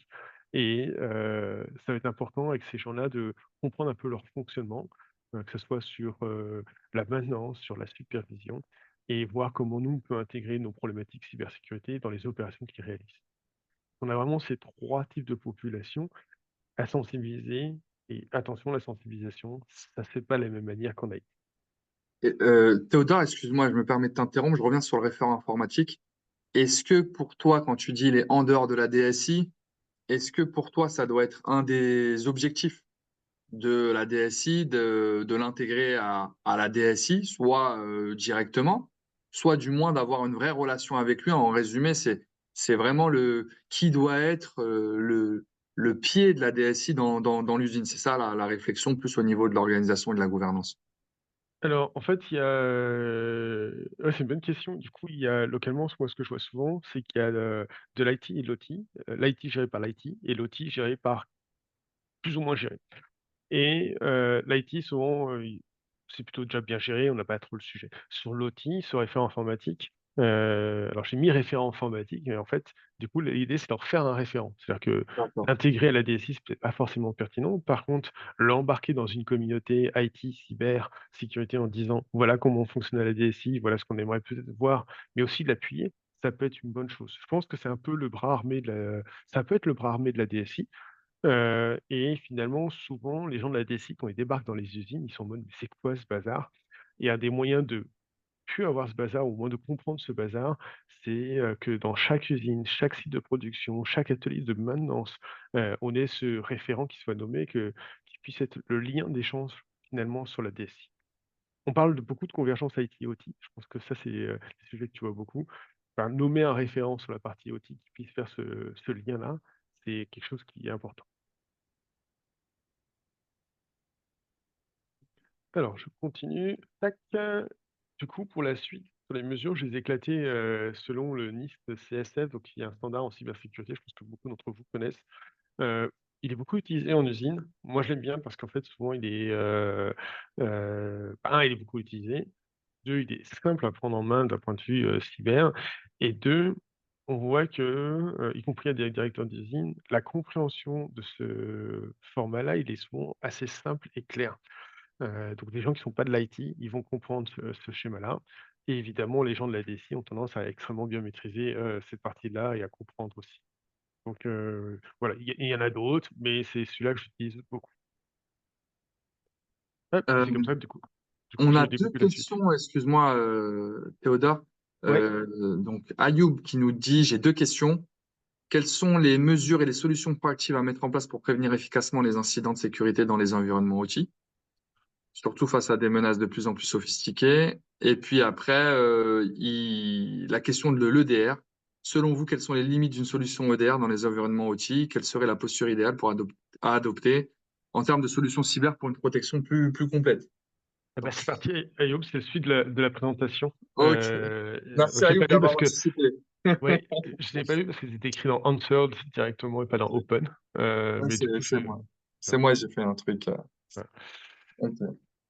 Speaker 2: et ça va être important avec ces gens-là de comprendre un peu leur fonctionnement, que ce soit sur, la maintenance, sur la supervision et voir comment nous, on peut intégrer nos problématiques cybersécurité dans les opérations qu'ils réalisent. On a vraiment ces 3 types de populations à sensibiliser et attention, la sensibilisation, ça se fait pas de la même manière qu'en IT.
Speaker 1: Et, Théodore, excuse-moi, je me permets de t'interrompre, je reviens sur le référent informatique. Est-ce que pour toi, quand tu dis il est en dehors de la DSI, est-ce que pour toi, ça doit être un des objectifs de la DSI de l'intégrer à la DSI, soit directement, soit du moins d'avoir une vraie relation avec lui. En résumé, c'est vraiment le qui doit être le pied de la DSI dans l'usine. C'est ça la réflexion, plus au niveau de l'organisation et de la gouvernance.
Speaker 2: Alors, en fait, il y a, ouais, c'est une bonne question. Du coup, il y a localement, moi, ce que je vois souvent, c'est qu'il y a, de l'IT et de l'OT. L'IT géré par l'IT et l'OT géré par plus ou moins géré. Et l'IT souvent, il c'est plutôt déjà bien géré, on n'a pas trop le sujet. Sur l'OT, sur référent informatique, alors j'ai mis référent informatique, mais en fait, du coup, l'idée, c'est d'en faire un référent. C'est-à-dire que
Speaker 1: D'accord.
Speaker 2: l'intégrer à la DSI, c'est peut-être pas forcément pertinent. Par contre, l'embarquer dans une communauté IT, cyber, sécurité en disant: «Voilà comment on fonctionne à la DSI, voilà ce qu'on aimerait peut-être voir», mais aussi de l'appuyer, ça peut être une bonne chose. Je pense que c'est un peu le bras armé de la ça peut être le bras armé de la DSI. Et finalement, souvent, les gens de la DSI, quand ils débarquent dans les usines, ils sont en mode: «Mais c'est quoi ce bazar?» et un des moyens de plus avoir ce bazar, ou au moins de comprendre ce bazar, c'est, que dans chaque usine, chaque site de production, chaque atelier de maintenance, on ait ce référent qui soit nommé, qui puisse être le lien d'échange finalement sur la DSI. On parle de beaucoup de convergence IT/OT, je pense que ça c'est, des sujets que tu vois beaucoup. enfin, nommer un référent sur la partie OT qui puisse faire ce lien-là, c'est quelque chose qui est important. Alors, je continue. Tac. Du coup, pour la suite, sur les mesures, je les ai éclatées selon le NIST CSF, donc il y a un standard en cybersécurité, je pense que beaucoup d'entre vous connaissent. Il est beaucoup utilisé en usine. Moi, je l'aime bien parce qu'en fait, souvent, il est, 1, il est beaucoup utilisé. 2, il est simple à prendre en main d'un point de vue cyber. Et 2, on voit que, y compris à des directeurs d'usine, la compréhension de ce format-là, il est souvent assez simple et clair. Donc des gens qui ne sont pas de l'IT, ils vont comprendre ce schéma-là et évidemment les gens de la DSI ont tendance à extrêmement bien maîtriser, cette partie-là et à comprendre aussi. Donc voilà, il y en a d'autres, mais c'est celui-là que j'utilise beaucoup. Hop, et
Speaker 1: Euh,
Speaker 2: c'est comme ça que du coup
Speaker 1: on
Speaker 2: j'ai
Speaker 1: a deux
Speaker 2: débloqué la suite.
Speaker 1: questions, excuse-moi, Théodore.
Speaker 2: Ouais,
Speaker 1: Donc, Ayoub qui nous dit, j'ai deux questions. Quelles sont les mesures et les solutions proactives à mettre en place pour prévenir efficacement les incidents de sécurité dans les environnements OT, surtout face à des menaces de plus en plus sophistiquées? Et puis après, la question de l'EDR. Selon vous, quelles sont les limites d'une solution EDR dans les environnements OT? Quelle serait la posture idéale à adopter en termes de solutions cyber pour une protection plus complète?
Speaker 2: ah bah, c'est parti Ayoub, c'est le suite de la présentation.
Speaker 1: Ok. Merci
Speaker 2: Je l'ai
Speaker 1: Ayoub
Speaker 2: pas lu
Speaker 1: d'avoir
Speaker 2: parce que
Speaker 1: anticipé.
Speaker 2: ouais, je l'ai pas lu parce que c'était écrit dans answered directement et pas dans open,
Speaker 1: Ouais,
Speaker 2: mais du coup
Speaker 1: c'est moi. C'est moi, j'ai fait un truc.
Speaker 2: voilà.
Speaker 1: Ok.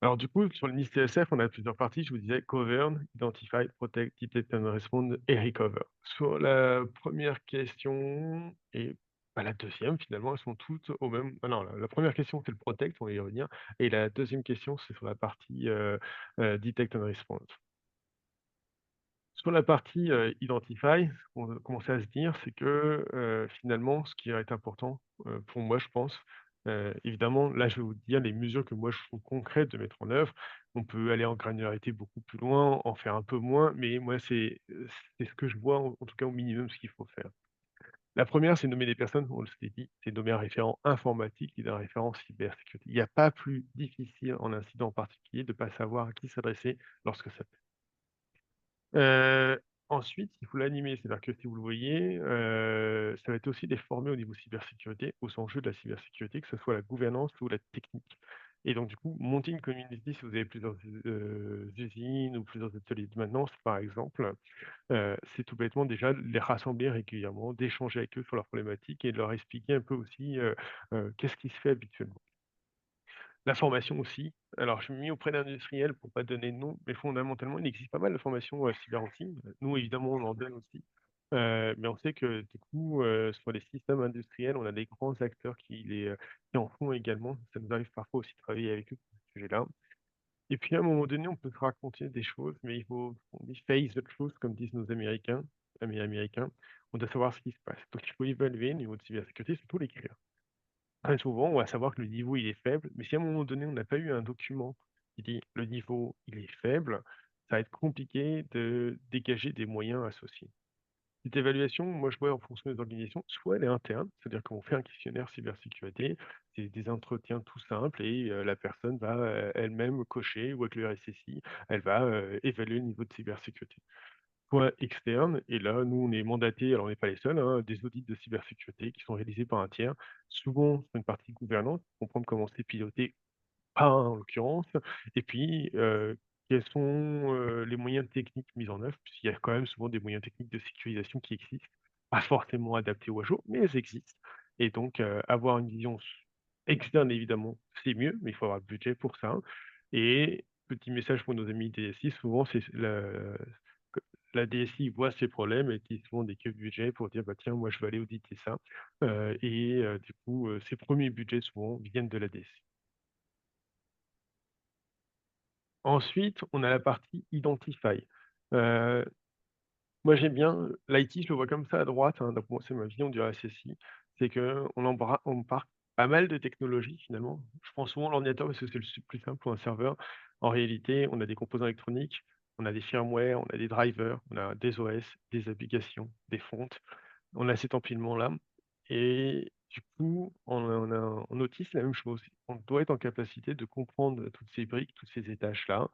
Speaker 2: Alors du coup, sur le NIST CSF, on a plusieurs parties. Je vous disais govern, identify, protect, detect and respond et recover. Sur la première question et bah, la deuxième, finalement, elles sont toutes au même. Ah non, la première question, c'est le protect, on va y revenir. Et la deuxième question, c'est sur la partie detect and respond. Sur la partie identify, ce qu'on va commencer à se dire, c'est que finalement, ce qui est important pour moi, je pense, évidemment, là, je vais vous dire les mesures que moi je trouve concrètes de mettre en œuvre. On peut aller en granularité beaucoup plus loin, en faire un peu moins, mais moi, c'est ce que je vois, en tout cas au minimum, ce qu'il faut faire. La première, c'est nommer des personnes, on s'est dit, c'est nommer un référent informatique et un référent cybersécurité. Il n'y a pas plus difficile en incident en particulier de ne pas savoir à qui s'adresser lorsque ça. Ensuite, il faut l'animer, c'est-à-dire que si vous le voyez, ça va être aussi les former au niveau cybersécurité, aux enjeux de la cybersécurité, que ce soit la gouvernance ou la technique. Et donc du coup, monter une community si vous avez plusieurs, usines ou plusieurs ateliers de maintenance, par exemple, c'est tout bêtement déjà de les rassembler régulièrement, d'échanger avec eux sur leurs problématiques et de leur expliquer un peu aussi, qu'est-ce qui se fait habituellement. La formation aussi. Alors, je me mis auprès d'industriels pour pas donner de nom, mais fondamentalement, il existe pas mal de formations cyber aussi. Nous, évidemment, on en donne aussi. Mais on sait que du coup, sur les systèmes industriels, on a des grands acteurs qui en font également. Ça nous arrive parfois aussi de travailler avec eux sur ce sujet-là. Et puis, à un moment donné, on peut se raconter des choses, mais il faut, on dit face the truth, comme disent nos Américains, amis américains. On doit savoir ce qui se passe. Donc, il faut évaluer au niveau de cybersécurité, surtout l'écrire. Très souvent, on va savoir que le niveau, il est faible, mais si à un moment donné, on n'a pas eu un document qui dit: «Le niveau, il est faible», ça va être compliqué de dégager des moyens associés. Cette évaluation, moi, je vois en fonction des organisations, soit elle est interne, c'est-à-dire qu'on fait un questionnaire cybersécurité, c'est des entretiens tout simples et la personne va, elle-même cocher ou avec le RSSI, elle va, évaluer le niveau de cybersécurité. Soit externe, et là, nous, on est mandatés, alors on n'est pas les seuls, hein, des audits de cybersécurité qui sont réalisés par un tiers, souvent sur une partie gouvernante, comprendre comment c'est piloté, pas en l'occurrence, et puis quels sont les moyens techniques mis en œuvre, puisqu'il y a quand même souvent des moyens techniques de sécurisation qui existent, pas forcément adaptés au jour, mais elles existent. Et donc, avoir une vision externe, évidemment, c'est mieux, mais il faut avoir le budget pour ça. Et petit message pour nos amis DSI, souvent, c'est que la DSI voit ces problèmes et qui souvent des queues de budget pour dire: «Bah, tiens, moi, je vais aller auditer ça». Du coup, ces premiers budgets, souvent, viennent de la DSI. Ensuite, on a la partie identify. Heu, Moi, j'aime bien l'IT, je le vois comme ça à droite, hein, donc moi, c'est ma vision du RSSI, c'est qu'on part pas mal de technologies finalement. Je prends souvent l'ordinateur parce que c'est le plus simple ou un serveur. En réalité, on a des composants électroniques, on a des firmware, on a des drivers, on a des OS, des applications, des fontes. On a cet empilement-là et du coup, en outil, c'est la même chose. On doit être en capacité de comprendre toutes ces briques, tous ces étages-là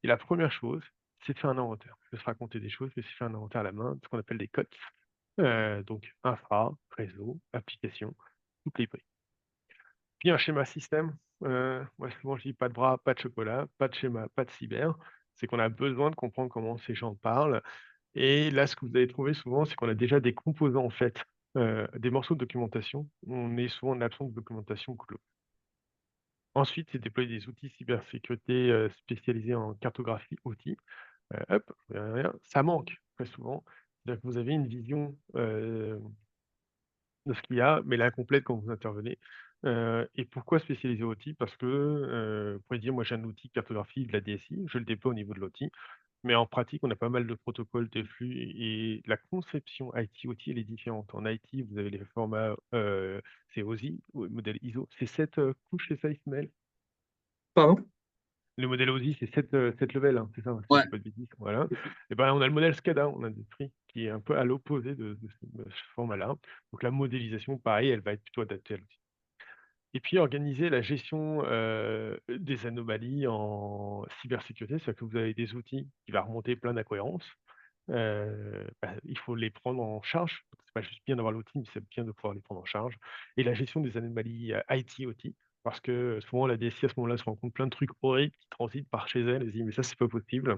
Speaker 2: et la première chose, c'est de faire un inventaire. De se raconter des choses, mais c'est faire un inventaire à la main, ce qu'on appelle des COTS, donc infra, réseau, application, toutes les briques. Puis un schéma système, moi souvent je dis: «Pas de bras, pas de chocolat, pas de schéma, pas de cyber». C'est qu'on a besoin de comprendre comment ces gens parlent et là, ce que vous allez trouver souvent, c'est qu'on a déjà des composants en fait, des morceaux de documentation. On est souvent en absence de documentation globale. Ensuite, c'est déployer des outils cybersécurité, spécialisés en cartographie outils. Hop, ça manque très souvent. C'est-à-dire que vous avez une vision, de ce qu'il y a, mais elle est incomplète quand vous intervenez. Et pourquoi spécialiser outils? Parce que, vous pouvez dire: «Moi, j'ai un outil de cartographie de la DSI, je le déploie au niveau de l'outil». Mais en pratique, on a pas mal de protocoles, de flux et la conception IT/OT, elle est différente. En IT, vous avez les formats, c'est OSI, ou modèle ISO. C'est 7 couches, c'est ça, Ismaël?
Speaker 1: Pardon?
Speaker 2: Le modèle OSI, c'est 7 levels, hein, c'est ça, si je
Speaker 1: Ouais.
Speaker 2: dis pas de bêtises, voilà. Et ben, on a le modèle SCADA en industrie, qui est un peu à l'opposé de ce format-là. Donc la modélisation, pareil, elle va être plutôt adaptée à l'outil. Et puis organiser la gestion, des anomalies en cybersécurité, c'est-à-dire que vous avez des outils qui va remonter plein d'incohérences, il faut les prendre en charge. C'est pas juste bien d'avoir l'outil, mais c'est bien de pouvoir les prendre en charge et la gestion des anomalies, IT/OT parce que souvent la DSI à ce moment-là se rend compte plein de trucs horribles qui transitent par chez elle et se dit: «Mais ça, c'est pas possible».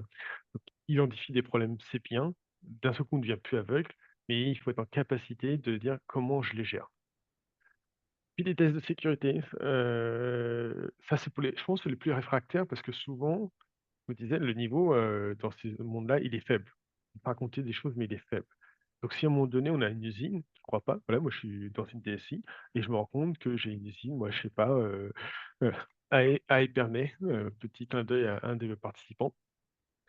Speaker 2: Donc identifie des problèmes, c'est bien. D'un seul coup, on ne devient plus aveugle, mais il faut être en capacité de dire: «Comment je les gère?» Puis des tests de sécurité, ça c'est pour les je pense que les plus réfractaires parce que souvent, je vous disais, le niveau, dans ce monde-là, il est faible. On peut raconter des choses, mais il est faible. Donc si à un moment donné, on a une usine, je crois pas, voilà, moi je suis dans une DSI et je me rends compte que j'ai une usine, moi je sais pas, heu, à Épernay, petit clin d'œil à un des participants.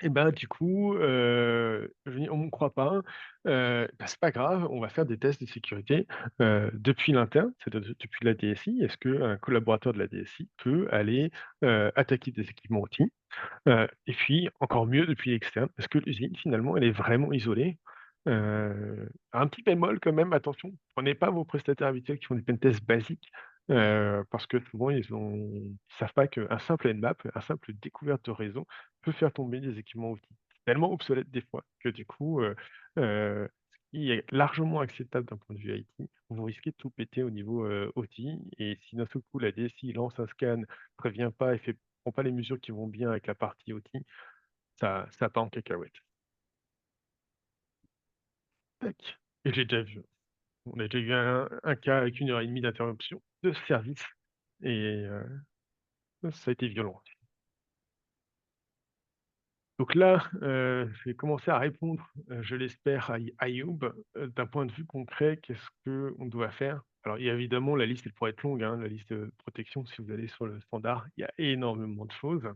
Speaker 2: Et ben, du coup, je dis: «On me croit pas, c'est pas grave, on va faire des tests de sécurité, depuis l'interne, c'est-à-dire depuis la DSI. Est-ce qu'un collaborateur de la DSI peut aller, attaquer des équipements outils?» Et puis encore mieux depuis l'externe, est-ce que l'usine finalement elle est vraiment isolée? Un petit bémol quand même, attention, prenez pas vos prestataires habituels qui font des pentests basiques, parce que souvent ils savent pas qu'un simple Nmap, un simple découverte de réseau peut faire tomber des équipements outils. C'est tellement obsolète des fois que du coup, ce qui est largement acceptable d'un point de vue IT, vous risquez de tout péter au niveau, OT et si d'un seul coup la DSI lance un scan, prévient pas et fait prend pas les mesures qui vont bien avec la partie OT, ça part en cacahuète. Tac et j'ai déjà vu. On a déjà eu un cas avec 1 heure et demie d'interruption de service et ça a été violent. Donc là, je vais commencer à répondre, je l'espère, à Youb, d'un point de vue concret, qu'est-ce qu'on doit faire? Alors, il y a évidemment la liste, elle pourrait être longue, hein, la liste de protection, si vous allez sur le standard, il y a énormément de choses.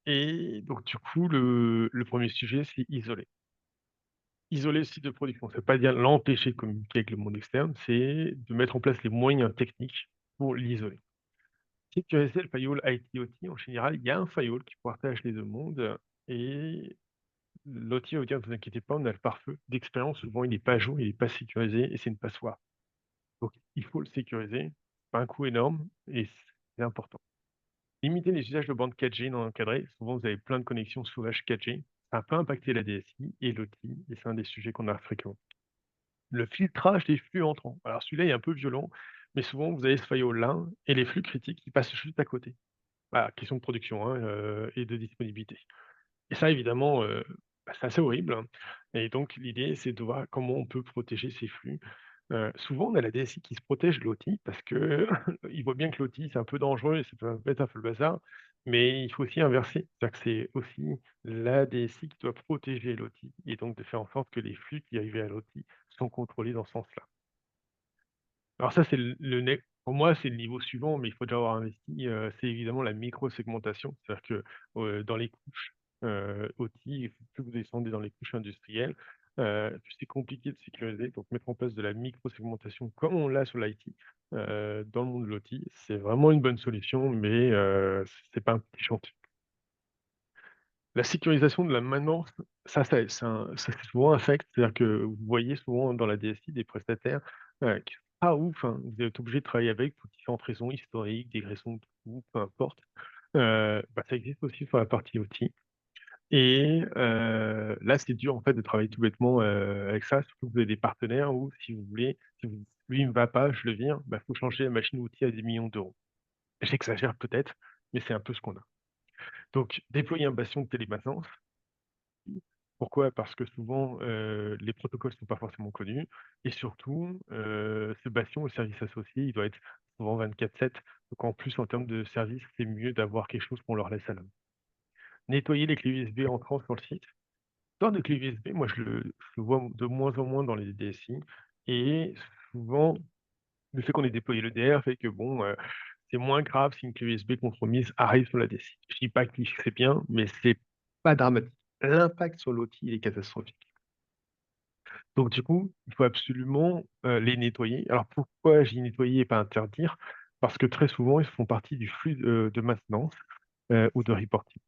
Speaker 2: Et donc du coup, le 1er sujet, c'est isoler. Isoler le site de production, ça veut pas dire l'empêcher de communiquer avec le monde externe, c'est de mettre en place les moyens techniques pour l'isoler. Sécuriser le firewall IT/OT, en général, il y a un firewall qui partage les 2 mondes et l'OT va vous dire: «Ne vous inquiétez pas, on a le pare-feu». D'expérience, souvent, il n'est pas à jour, il n'est pas sécurisé et c'est une passoire. Donc il faut le sécuriser, c'est pas un coût énorme et c'est important. Limiter les usages de bandes 4G non encadrées. Souvent, vous avez plein de connexions sauvages 4G. Ça peut impacter la DSI et l'OT et c'est un des sujets qu'on a fréquemment. Le filtrage des flux entrants. Alors celui-là est un peu violent, mais souvent vous avez ce firewall-là et les flux critiques qui passent juste à côté. Voilà, question de production, hein, et de disponibilité. Et ça évidemment, c'est assez horrible, hein et donc l'idée, c'est de voir comment on peut protéger ces flux. Souvent, on a la DSI qui se protège de l'OT parce que il voit bien que l'OT, c'est un peu dangereux et ça peut mettre un peu le bazar, mais il faut aussi inverser. C'est-à-dire que c'est aussi la DSI qui doit protéger l'OT et donc de faire en sorte que les flux qui arrivent à l'OT sont contrôlés dans ce sens-là. Alors ça, c'est le né pour moi, c'est le niveau suivant, mais il faut déjà avoir investi, c'est évidemment la micro-segmentation. C'est-à-dire que, dans les couches, OT, plus vous descendez dans les couches industrielles, plus c'est compliqué de sécuriser. Donc mettre en place de la micro-segmentation comme on l'a sur l'IT, dans le monde de l'OT, c'est vraiment une bonne solution, mais c'est pas un petit chantier. La sécurisation de la maintenance, ça c'est souvent un fait, c'est-à-dire que vous voyez souvent dans la DSI des prestataires, qui sont pas ouf, hein. Vous êtes obligé de travailler avec pour différentes raisons historiques, des raisons de coût, peu importe. Ça existe aussi sur la partie outils et là, c'est dur, en fait, de travailler tout bêtement, avec ça, surtout que vous avez des partenaires où si vous voulez, si vous lui, il me va pas, je le vire, faut changer la machine outil à des millions d'euros. J'exagère peut-être, mais c'est un peu ce qu'on a. Donc déployer un bastion de télémaintenance. Pourquoi? Parce que souvent, les protocoles sont pas forcément connus et surtout, ce bastion, le service associé, il doit être souvent 24/7. Donc en plus, en termes de service, c'est mieux d'avoir quelque chose qu'on leur laisse à la main. Nettoyer les clés USB entrant sur le site. Dans des clés USB, moi je le vois de moins en moins dans les DSI et souvent, le fait qu'on ait déployé l'EDR fait que bon, c'est moins grave si une clé USB compromise arrive sur la DSI. Je dis pas que c'est bien, mais c'est pas dramatique. L'impact sur l'outil, il est catastrophique. Donc du coup, il faut absolument, les nettoyer. Alors pourquoi j'ai nettoyé et pas interdire? Parce que très souvent, ils font partie du flux de maintenance, ou de reporting.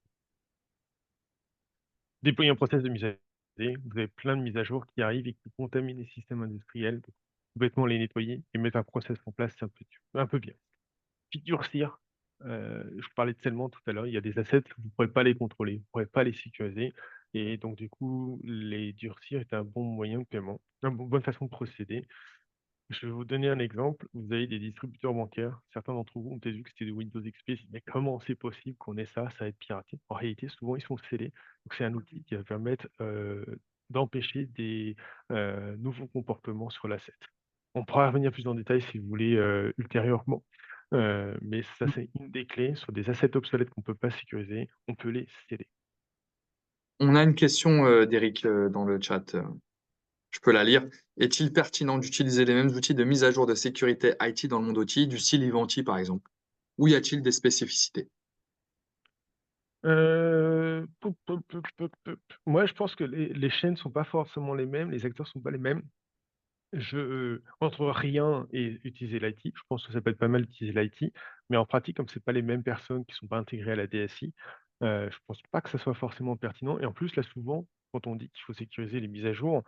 Speaker 2: Déployer un process de mise à jour, vous avez plein de mises à jour qui arrivent et qui contaminent les systèmes industriels, donc tout bêtement les nettoyer et mettre un process en place, c'est un peu bien. Puis durcir, je parlais de scellement tout à l'heure, il y a des assets, vous ne pourrez pas les contrôler, vous ne pourrez pas les sécuriser et donc du coup, les durcir est un bon moyen de paiement, bonne façon de procéder. Je vais vous donner un exemple. Vous avez des distributeurs bancaires. Certains d'entre vous ont peut-être vu que c'était des Windows XP. Ils se disent, mais comment c'est possible qu'on ait ça? Ça va être piraté. En réalité, souvent, ils sont scellés. Donc, c'est un outil qui va permettre d'empêcher des nouveaux comportements sur l'asset. On pourra revenir plus en détail si vous voulez ultérieurement. Mais ça, c'est une des clés. Sur des assets obsolètes qu'on ne peut pas sécuriser, on peut les sceller.
Speaker 1: On a une question, d'Éric, dans le chat, je peux la lire. Est-il pertinent d'utiliser les mêmes outils de mise à jour de sécurité IT dans le monde OT, du style Ivanti par exemple? Ou y a-t-il des spécificités?
Speaker 2: Poup, poup, poup, poup, poup. Moi, je pense que les chaînes sont pas forcément les mêmes, les acteurs sont pas les mêmes. Entre rien et utiliser l'IT, je pense que ça peut être pas mal d'utiliser l'IT, mais en pratique, comme c'est pas les mêmes personnes qui sont pas intégrées à la DSI, je pense pas que ça soit forcément pertinent et en plus, là, souvent, quand on dit qu'il faut sécuriser les mises à jour,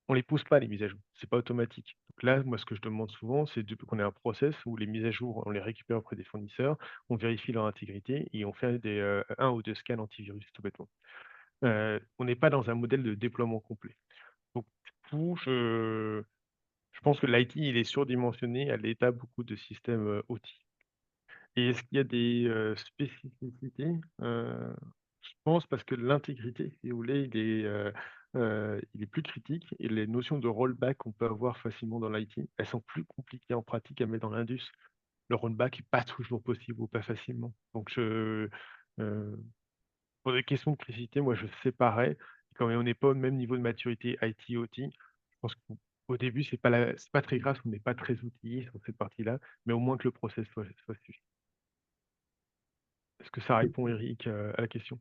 Speaker 2: on les pousse pas les mises à jour, c'est pas automatique. Donc là, moi, ce que je demande souvent, c'est qu'on ait un process où les mises à jour, on les récupère auprès des fournisseurs, on vérifie leur intégrité et on fait 1 ou 2 scans antivirus tout bêtement. On n'est pas dans un modèle de déploiement complet. Donc du coup, je pense que l'IT, il est surdimensionné à l'état beaucoup de systèmes, OT. Et est-ce qu'il y a des, spécificités? Je pense parce que l'intégrité, si vous voulez, il est plus critique et les notions de rollback qu'on peut avoir facilement dans l'IT, elles sont plus compliquées en pratique à mettre dans l'indus. Le rollback est pas toujours possible ou pas facilement. Donc heu, pour des questions de criticité, moi je séparais. Quand on n'est pas au même niveau de maturité IT, OT, je pense qu'au début, c'est pas très grave si on n'est pas très outillé sur cette partie-là, mais au moins que le process soit suffisant. Est-ce que ça répond, Eric, à la question?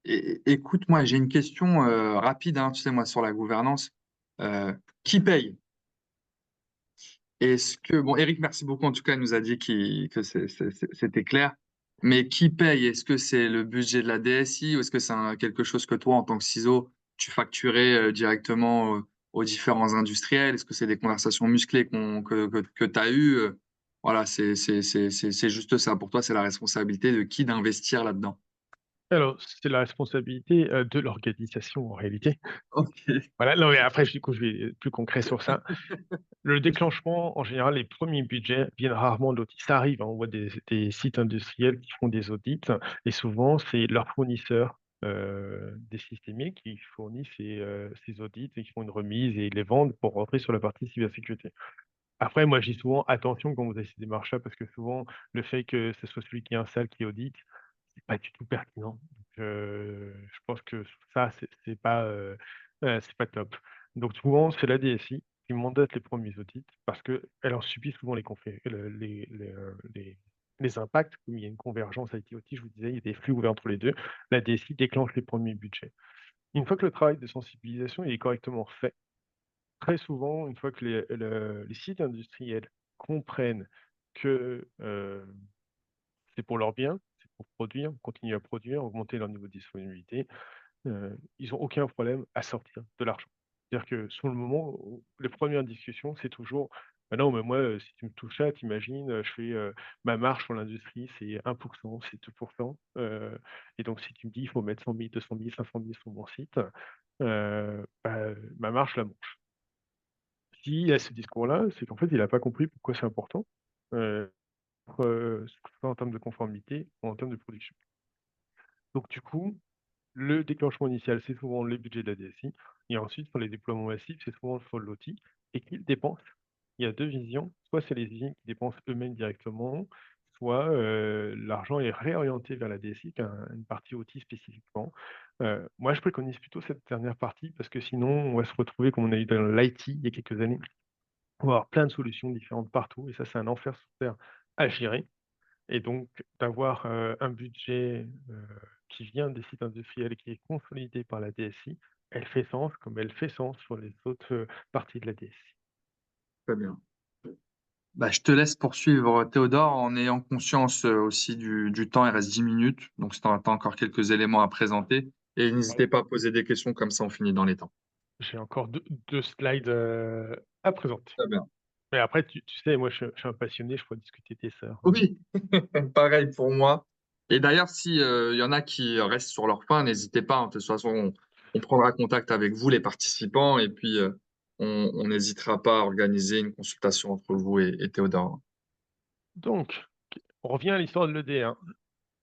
Speaker 1: Écoute, moi, j'ai une question, rapide, hein, tu sais, moi, sur la gouvernance. Qui paye? Est-ce que bon, Eric, merci beaucoup, en tout cas, il nous a dit que c'était clair. Mais qui paye? Est-ce que c'est le budget de la DSI ou est-ce que c'est quelque chose que toi, en tant que CISO, tu facturais directement aux différents industriels? Est-ce que c'est des conversations musclées que tu as eues? Voilà, c'est juste ça. Pour toi, c'est la responsabilité de qui d'investir là-dedans?
Speaker 2: Alors, c'est la responsabilité, de l'organisation en réalité.
Speaker 1: Ok.
Speaker 2: Voilà, non, mais après, du coup, je vais être plus concret sur ça. Le déclenchement, en général, les premiers budgets viennent rarement de l'audit. Ça arrive, hein, on voit des sites industriels qui font des audits et souvent, c'est leurs fournisseurs, des systémiques qui fournissent ces audits et qui font une remise et ils les vendent pour rentrer sur la partie cybersécurité. Après, moi, je dis souvent: «Attention quand vous avez ces démarches-là», parce que souvent, le fait que ce soit celui qui installe qui audite, c'est pas du tout pertinent. Donc, je pense que ça, c'est pas top. Donc souvent, c'est la DSI qui mandate les premiers audits parce qu'elle en subit souvent les confé le les impacts. Comme il y a une convergence IT/OT, je vous disais, il y a des flux ouverts entre les 2. La DSI déclenche les premiers budgets. Une fois que le travail de sensibilisation il est correctement fait, très souvent, une fois que les sites industriels comprennent que, c'est pour leur bien, c'est pour produire, continuer à produire, augmenter leur niveau de disponibilité, ils ont aucun problème à sortir de l'argent. C'est-à-dire que sur le moment, les premières discussions, c'est toujours: Bah non, mais moi, si tu me touches ça, t'imagines, je fais, ma marge sur l'industrie, c'est 1%, c'est 2%, et donc si tu me dis: «Il faut mettre 100 000, 200 000, 500 000 sur mon site», bah, ma marge, je la mange. S'il a ce discours-là, c'est qu'en fait, il a pas compris pourquoi c'est important, heu, soit en termes de conformité ou en termes de production. Donc du coup, le déclenchement initial, c'est souvent le budget de la DSI et ensuite pour les déploiements massifs, c'est souvent sur le l'OT et qui le dépense? Il y a 2 visions, soit c'est les usines qui dépensent eux-mêmes directement, soit, l'argent est réorienté vers la DSI qui a une partie OT spécifiquement. Moi, je préconise plutôt cette dernière partie parce que sinon on va se retrouver comme on a eu dans l'IT il y a quelques années. On va avoir plein de solutions différentes partout et ça, c'est un enfer sur terre à gérer. Et donc d'avoir, un budget, qui vient des sites industriels et qui est consolidé par la DSI, elle fait sens comme elle fait sens sur les autres, parties de la DSI.
Speaker 1: Très bien. Bah, je te laisse poursuivre, Théodore, en ayant conscience, aussi du temps. Il reste 10 minutes, donc si tu as encore quelques éléments à présenter et
Speaker 2: Ouais.
Speaker 1: n'hésitez pas à poser des questions, comme ça on finit dans les temps.
Speaker 2: J'ai encore deux slides, à présenter.
Speaker 1: Très bien.
Speaker 2: Mais après tu sais, moi je suis un passionné, je pourrais discuter des heures, hein.
Speaker 1: Oui, pareil pour moi. Et d'ailleurs, si, il y en a qui restent sur leur faim, n'hésitez pas, hein. De toute façon, on prendra contact avec vous, les participants, et puis, on n'hésitera pas à organiser une consultation entre vous et Théodore.
Speaker 2: Donc, on revient à l'histoire de l'EDR.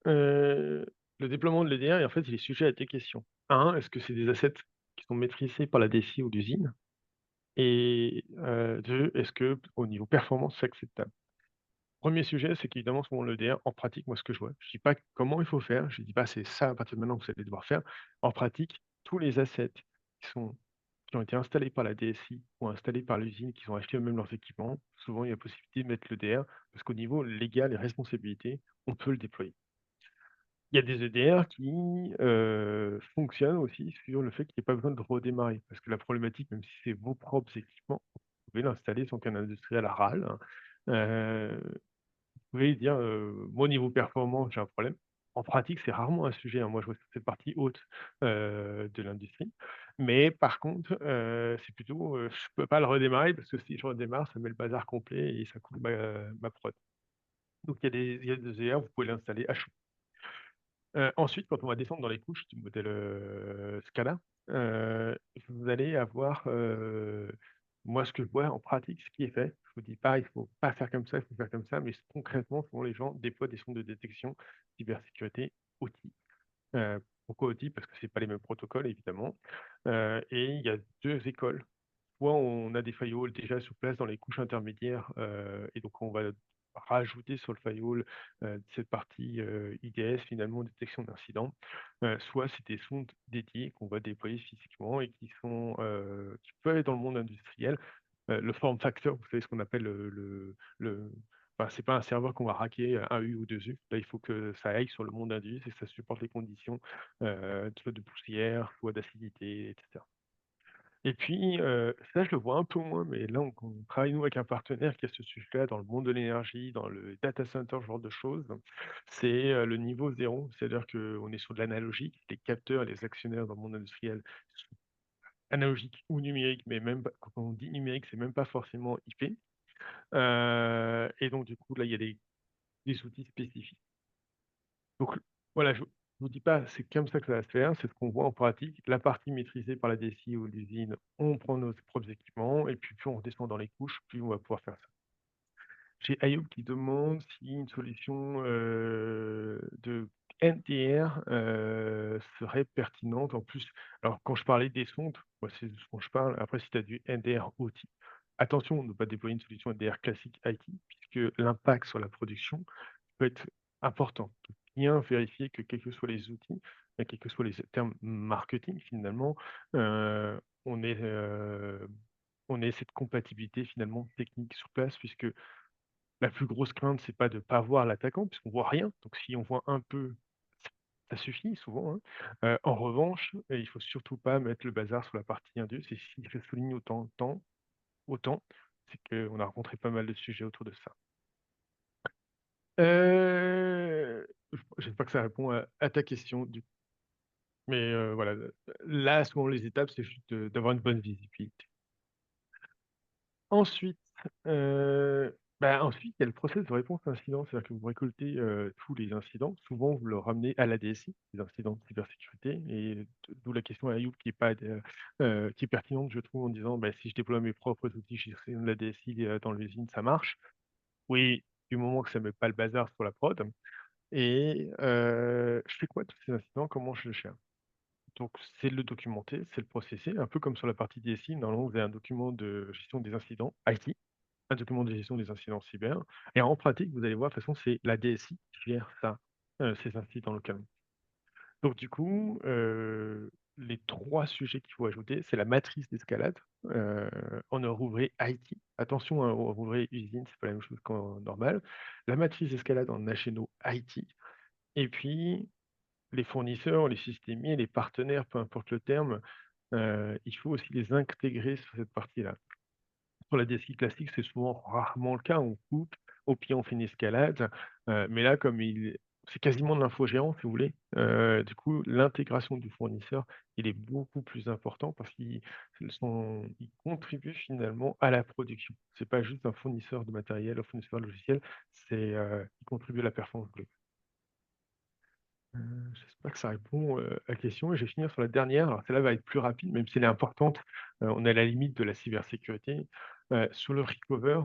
Speaker 2: Heu, le déploiement de l'EDR et en fait, il est sujet à 2 questions. Un, est-ce que c'est des assets qui sont maîtrisés par la DSI ou l'usine? Et 2, est-ce qu'au niveau performance, c'est acceptable? Premier sujet, c'est qu'évidemment, selon l'EDR, en pratique, moi, ce que je vois, je dis pas comment il faut faire, je dis pas: «C'est ça, à partir de maintenant, que vous allez devoir faire». En pratique, tous les assets qui sont qui ont été installés par la DSI ou installés par l'usine, qui ont acheté eux-mêmes leurs équipements, souvent, il y a possibilité de mettre l'EDR parce qu'au niveau légal et responsabilité, on peut le déployer. Il y a des EDR qui, fonctionnent aussi sur le fait qu'il y ait pas besoin de redémarrer. Parce que la problématique, même si c'est vos propres équipements, vous pouvez l'installer sans qu'un industriel râle, hein. Vous pouvez dire, «Moi, au niveau performance, j'ai un problème». En pratique, c'est rarement un sujet, hein. Moi, je vois cette partie haute, de l'industrie. Mais par contre, c'est plutôt, je peux pas le redémarrer parce que si je redémarre, ça met le bazar complet et ça coupe ma prod. Donc il y a des EDR, vous pouvez l'installer à chaud. Ensuite, quand on va descendre dans les couches du modèle, Scala, vous allez avoir, moi, ce que je vois en pratique, ce qui est fait, je vous dis pas: «Il faut pas faire comme ça, il faut faire comme ça», mais concrètement, souvent les gens déploient des sondes de détection cybersécurité OT. Pourquoi OT? Parce que c'est pas les mêmes protocoles évidemment, et il y a 2 écoles. Soit on a des firewalls déjà sur place dans les couches intermédiaires, et donc on va rajouter sur le firewall, cette partie, IDS finalement, détection d'incidents. Soit c'est des sondes dédiées qu'on va déployer physiquement et qui peuvent être dans le monde industriel. Le form factor, vous savez ce qu'on appelle, enfin c'est pas un serveur qu'on va racker, 1 U ou 2 U. Là, il faut que ça aille sur le monde indus et que ça supporte les conditions, soit de poussière, soit d'acidité et cetera. Et puis, ça je le vois un peu moins, mais là on travaille nous avec un partenaire qui a ce sujet-là dans le monde de l'énergie, dans le data center, ce genre de choses. C'est, le niveau zéro, c'est-à-dire qu'on est sur de l'analogique, les capteurs et les actionnaires dans le monde industriel sont analogiques ou numériques, mais même pas quand on dit numérique, c'est même pas forcément IP. Et donc du coup là, il y a des outils spécifiques. Donc voilà, je vous dis pas, c'est comme ça que ça va se faire, c'est ce qu'on voit en pratique. La partie maîtrisée par la DSI ou l'usine, on prend nos propres équipements et puis plus on redescend dans les couches, plus on va pouvoir faire ça. J'ai Ayoub qui demande si une solution, de NDR, serait pertinente. En plus, alors quand je parlais des sondes, moi c'est de ce dont je parle. Après si tu as du NDR OT, attention, ne pas déployer une solution NDR classique IT puisque l'impact sur la production peut être important. Donc bien vérifier que quels que soient les outils, quels que soient les termes marketing finalement, heu, on ait, heu, on ait cette compatibilité finalement technique sur place puisque la plus grosse crainte, c'est pas de pas voir l'attaquant puisqu'on voit rien. Donc si on voit un peu, ça suffit souvent, hein. En revanche, il faut surtout pas mettre le bazar sur la partie indus et si je souligne autant, c'est qu'on a rencontré pas mal de sujets autour de ça. J'espère que ça répond à ta question du mais voilà, là, selon les étapes, c'est juste d'avoir une bonne visibilité. Ensuite, Ensuite, il y a le process de réponse à incident, c'est-à-dire que vous récoltez, tous les incidents. Souvent, vous le ramenez à la DSI, les incidents de cybersécurité et d'où la question à Ayoub qui est pas de qui est pertinente, je trouve, en disant: «Bah, si je déploie mes propres outils chez la DSI, dans l'usine, ça marche». Oui, du moment que ça met pas le bazar sur la prod et je fais quoi de tous ces incidents? Comment je le gère? Donc c'est le documenter, c'est le processer, un peu comme sur la partie DSI, normalement, vous avez un document de gestion des incidents IT, un document de gestion des incidents cyber et en pratique, vous allez voir, de toute façon, c'est la DSI qui gère ça, ces incidents localement. Donc du coup, les 3 sujets qu'il faut ajouter, c'est la matrice d'escalade, en hors ouvrier IT. Attention, hein, hors ouvrier usine, c'est pas la même chose qu'en normal. La matrice d'escalade en HNO IT et puis les fournisseurs, les systémiers, les partenaires, peu importe le terme, il faut aussi les intégrer sur cette partie-là. Sur la DSI classique, c'est souvent rarement le cas, on coupe, au pire on fait une escalade, mais là comme il c'est quasiment de l'infogérant si vous voulez, du coup l'intégration du fournisseur, il est beaucoup plus important parce il contribue finalement à la production. C'est pas juste un fournisseur de matériel, un fournisseur de logiciel, il contribue à la performance globale. J'espère que ça répond, à la question et je vais finir sur la dernière. Alors celle-là va être plus rapide, même si elle est importante. On est à la limite de la cybersécurité. Sur le recover